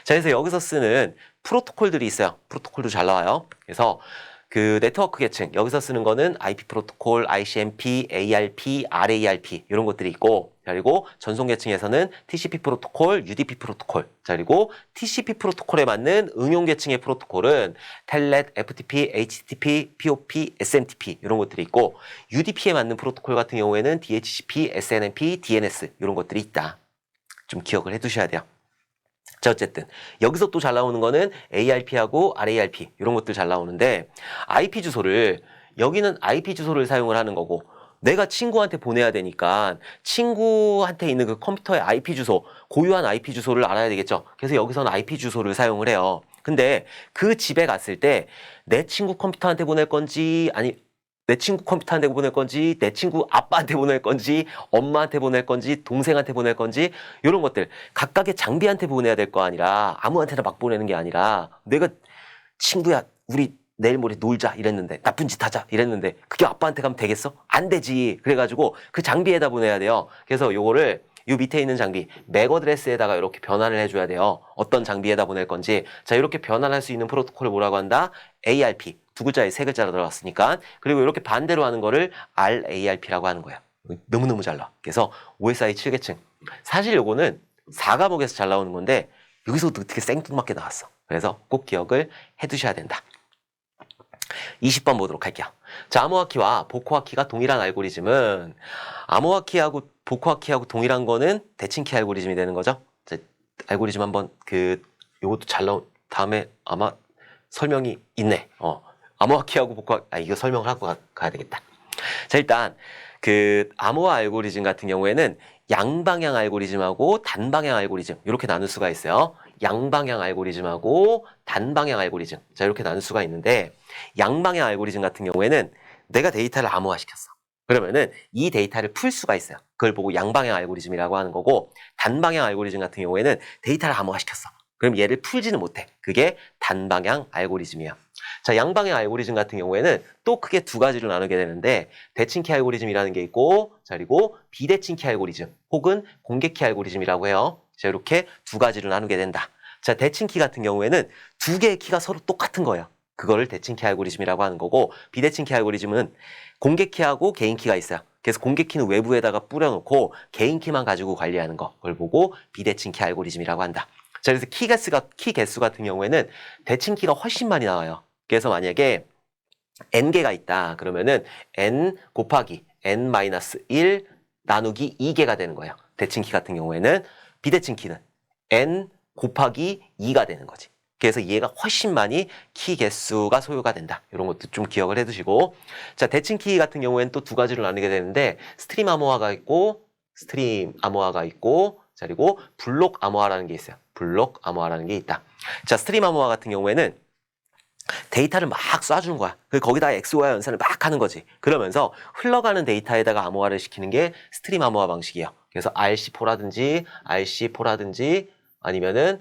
자, 그래서 여기서 쓰는 프로토콜들이 있어요. 프로토콜도 잘 나와요. 그래서 그 네트워크 계층, 여기서 쓰는 거는 IP 프로토콜, ICMP, ARP, RARP 이런 것들이 있고, 그리고 전송 계층에서는 TCP 프로토콜, UDP 프로토콜, 그리고 TCP 프로토콜에 맞는 응용 계층의 프로토콜은 텔넷, FTP, HTTP, POP, SMTP 이런 것들이 있고, UDP에 맞는 프로토콜 같은 경우에는 DHCP, SNMP, DNS 이런 것들이 있다. 좀 기억을 해두셔야 돼요. 자, 어쨌든 여기서 또 잘 나오는 거는 ARP하고 RARP 이런 것들 잘 나오는데, IP 주소를, 여기는 IP 주소를 사용을 하는 거고, 내가 친구한테 보내야 되니까 친구한테 있는 그 컴퓨터의 IP 주소, 고유한 IP 주소를 알아야 되겠죠. 그래서 여기서는 IP 주소를 사용을 해요. 근데 그 집에 갔을 때 내 친구 컴퓨터한테 보낼 건지, 아니 내 친구 컴퓨터한테 보낼 건지, 내 친구 아빠한테 보낼 건지, 엄마한테 보낼 건지, 동생한테 보낼 건지, 이런 것들 각각의 장비한테 보내야 될 거 아니라, 아무한테나 막 보내는 게 아니라, 내가 친구야 우리 내일 모레 놀자 이랬는데, 나쁜 짓 하자 이랬는데 그게 아빠한테 가면 되겠어? 안 되지. 그래가지고 그 장비에다 보내야 돼요. 그래서 요거를 요 밑에 있는 장비 맥 어드레스에다가 이렇게 변환을 해줘야 돼요. 어떤 장비에다 보낼 건지. 자, 이렇게 변환할 수 있는 프로토콜을 뭐라고 한다? ARP. 두 글자에 세 글자로 들어갔으니까. 그리고 이렇게 반대로 하는 거를 RARP라고 하는 거예요. 너무너무 잘 나와. 그래서 OSI 7계층. 사실 요거는 4과목에서 잘 나오는 건데 여기서도 어떻게 생뚱맞게 나왔어. 그래서 꼭 기억을 해두셔야 된다. 20번 보도록 할게요. 자, 암호화 키와 복호화 키가 동일한 알고리즘은 암호화 키하고 복호화 키하고 동일한 거는 대칭 키 알고리즘이 되는 거죠. 자, 알고리즘 한번 요것도 잘 나온 다음에 아마 설명이 있네. 암호화 키하고 복호화 이거 설명을 하고 가야 되겠다. 자, 일단 암호화 알고리즘 같은 경우에는 양방향 알고리즘하고 단방향 알고리즘 이렇게 나눌 수가 있어요. 양방향 알고리즘하고 단방향 알고리즘. 자, 이렇게 나눌 수가 있는데 양방향 알고리즘 같은 경우에는 내가 데이터를 암호화시켰어. 그러면은 이 데이터를 풀 수가 있어요. 그걸 보고 양방향 알고리즘이라고 하는 거고 단방향 알고리즘 같은 경우에는 데이터를 암호화시켰어. 그럼 얘를 풀지는 못해. 그게 단방향 알고리즘이야. 자, 양방향 알고리즘 같은 경우에는 또 크게 두 가지로 나누게 되는데 대칭키 알고리즘이라는 게 있고 자, 그리고 비대칭키 알고리즘 혹은 공개키 알고리즘이라고 해요. 자, 이렇게 두 가지로 나누게 된다. 자, 대칭키 같은 경우에는 두 개의 키가 서로 똑같은 거예요. 그거를 대칭키 알고리즘이라고 하는 거고 비대칭키 알고리즘은 공개키하고 개인키가 있어요. 그래서 공개키는 외부에다가 뿌려놓고 개인키만 가지고 관리하는 거. 그걸 보고 비대칭키 알고리즘이라고 한다. 자, 그래서 키 개수 같은 경우에는 대칭키가 훨씬 많이 나와요. 그래서 만약에 n개가 있다. 그러면은 n 곱하기 n-1 나누기 2개가 되는 거예요. 대칭키 같은 경우에는 비대칭키는 n 곱하기 2가 되는 거지. 그래서 얘가 훨씬 많이 키 개수가 소요가 된다. 이런 것도 좀 기억을 해두시고 자, 대칭키 같은 경우에는 또 두 가지로 나누게 되는데 스트림 암호화가 있고 자, 그리고 블록 암호화라는 게 있어요. 블록 암호화라는 게 있다. 자, 스트림 암호화 같은 경우에는 데이터를 막 쏴주는 거야. 거기다 XOR 연산을 막 하는 거지. 그러면서 흘러가는 데이터에다가 암호화를 시키는 게 스트림 암호화 방식이에요. 그래서 RC4라든지 아니면은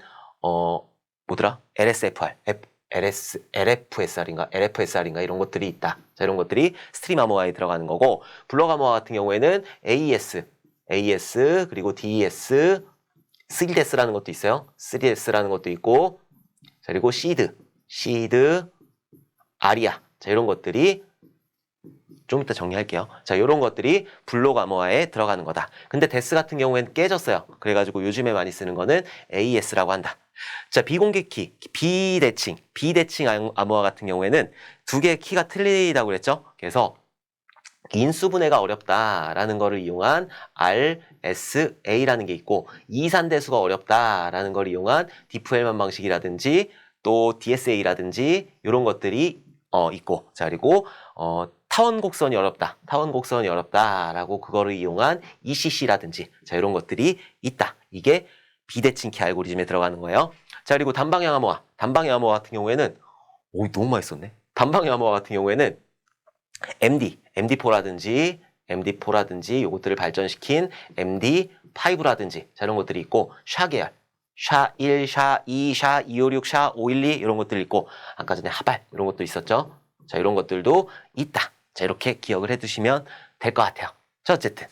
뭐더라? LFSR인가 이런 것들이 있다. 자, 이런 것들이 스트림 암호화에 들어가는 거고 블록 암호화 같은 경우에는 AES 그리고 DES 3DS라는 것도 있어요. 3DS라는 것도 있고 자, 그리고 시드, 아리아. 자, 이런 것들이 좀 이따 정리할게요. 자, 이런 것들이 블록 암호화에 들어가는 거다. 근데 데스 같은 경우에는 깨졌어요. 그래가지고 요즘에 많이 쓰는 거는 AES라고 한다. 자, 비공개키, 비대칭 암호화 같은 경우에는 두 개의 키가 틀리다고 그랬죠? 그래서 인수분해가 어렵다라는 거를 이용한 RSA라는 게 있고 이산대수가 어렵다라는 걸 이용한 디프헬만 방식이라든지 또 DSA라든지 이런 것들이 있고 자, 그리고 타원 곡선이 어렵다라고 그거를 이용한 ECC라든지 자, 이런 것들이 있다. 이게 비대칭키 알고리즘에 들어가는 거예요. 자, 그리고 단방향 암호화 같은 경우에는 너무 많이 썼네. 단방향 암호화 같은 경우에는 MD4라든지 요것들을 발전시킨 MD5라든지 자, 이런 것들이 있고 샤 계열 샤1, 샤2, 샤256, 샤512 이런 것들이 있고 아까 전에 하발 이런 것도 있었죠. 자, 이런 것들도 있다. 자, 이렇게 기억을 해두시면 될 것 같아요. 자, 어쨌든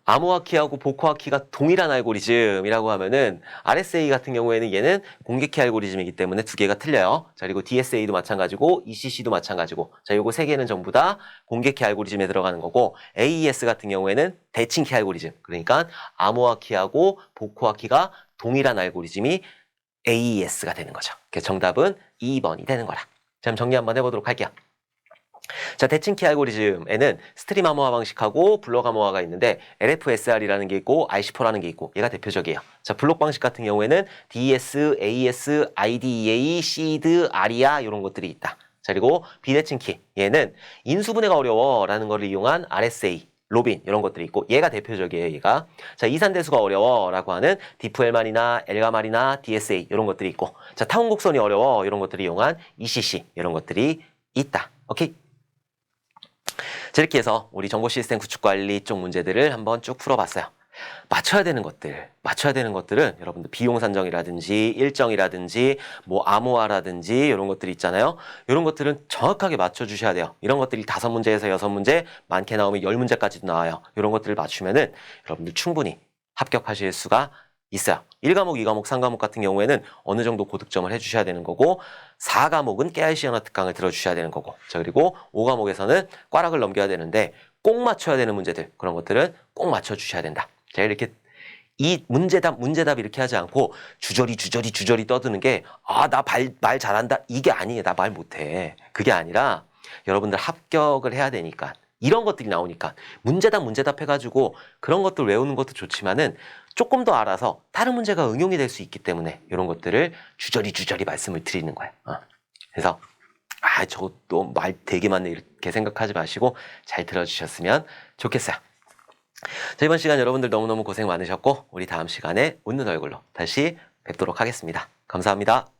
암호화 키하고 복호화 키가 동일한 알고리즘이라고 하면은 RSA 같은 경우에는 얘는 공개키 알고리즘이기 때문에 두 개가 틀려요. 자, 그리고 DSA도 마찬가지고 ECC도 마찬가지고 자, 요거 세 개는 전부 다 공개키 알고리즘에 들어가는 거고 AES 같은 경우에는 대칭키 알고리즘. 그러니까 암호화 키하고 복호화 키가 동일한 알고리즘이 AES가 되는 거죠. 그래서 정답은 2번이 되는 거라. 자, 그럼 정리 한번 해보도록 할게요. 자, 대칭키 알고리즘에는 스트림 암호화 방식하고 블록 암호화가 있는데 LFSR이라는 게 있고 RC4라는 게 있고 얘가 대표적이에요. 자, 블록 방식 같은 경우에는 DS, AES, IDEA, SEED, ARIA 이런 것들이 있다. 자, 그리고 비대칭키 얘는 인수분해가 어려워라는 거를 이용한 RSA, 로빈 이런 것들이 있고 얘가 대표적이에요. 얘가. 자, 이산대수가 어려워라고 하는 디프엘만이나 엘가말이나 DSA 이런 것들이 있고 자, 타원곡선이 어려워 이런 것들을 이용한 ECC 이런 것들이 있다. 오케이? 자, 이렇게 해서 우리 정보 시스템 구축 관리 쪽 문제들을 한번 쭉 풀어봤어요. 맞춰야 되는 것들은 여러분들 비용 산정이라든지 일정이라든지 뭐 암호화라든지 이런 것들이 있잖아요. 이런 것들은 정확하게 맞춰주셔야 돼요. 이런 것들이 5문제에서 6문제, 많게 나오면 10문제까지도 나와요. 이런 것들을 맞추면은 여러분들 충분히 합격하실 수가 있어요. 1과목, 2과목, 3과목 같은 경우에는 어느 정도 고득점을 해주셔야 되는 거고 4과목은 깨알시 연화 특강을 들어주셔야 되는 거고 자, 그리고 5과목에서는 꽈락을 넘겨야 되는데 꼭 맞춰야 되는 문제들 그런 것들은 꼭 맞춰주셔야 된다. 자, 이렇게 이 문제답 이렇게 하지 않고 주저리 떠드는 게, 나 말 잘한다. 이게 아니에요. 나 말 못해. 그게 아니라 여러분들 합격을 해야 되니까. 이런 것들이 나오니까 문제답 해가지고 그런 것들 외우는 것도 좋지만은 조금 더 알아서 다른 문제가 응용이 될 수 있기 때문에 이런 것들을 주저리 말씀을 드리는 거예요. 그래서 저도 말 되게 많네 이렇게 생각하지 마시고 잘 들어주셨으면 좋겠어요. 자, 이번 시간 여러분들 너무너무 고생 많으셨고 우리 다음 시간에 웃는 얼굴로 다시 뵙도록 하겠습니다. 감사합니다.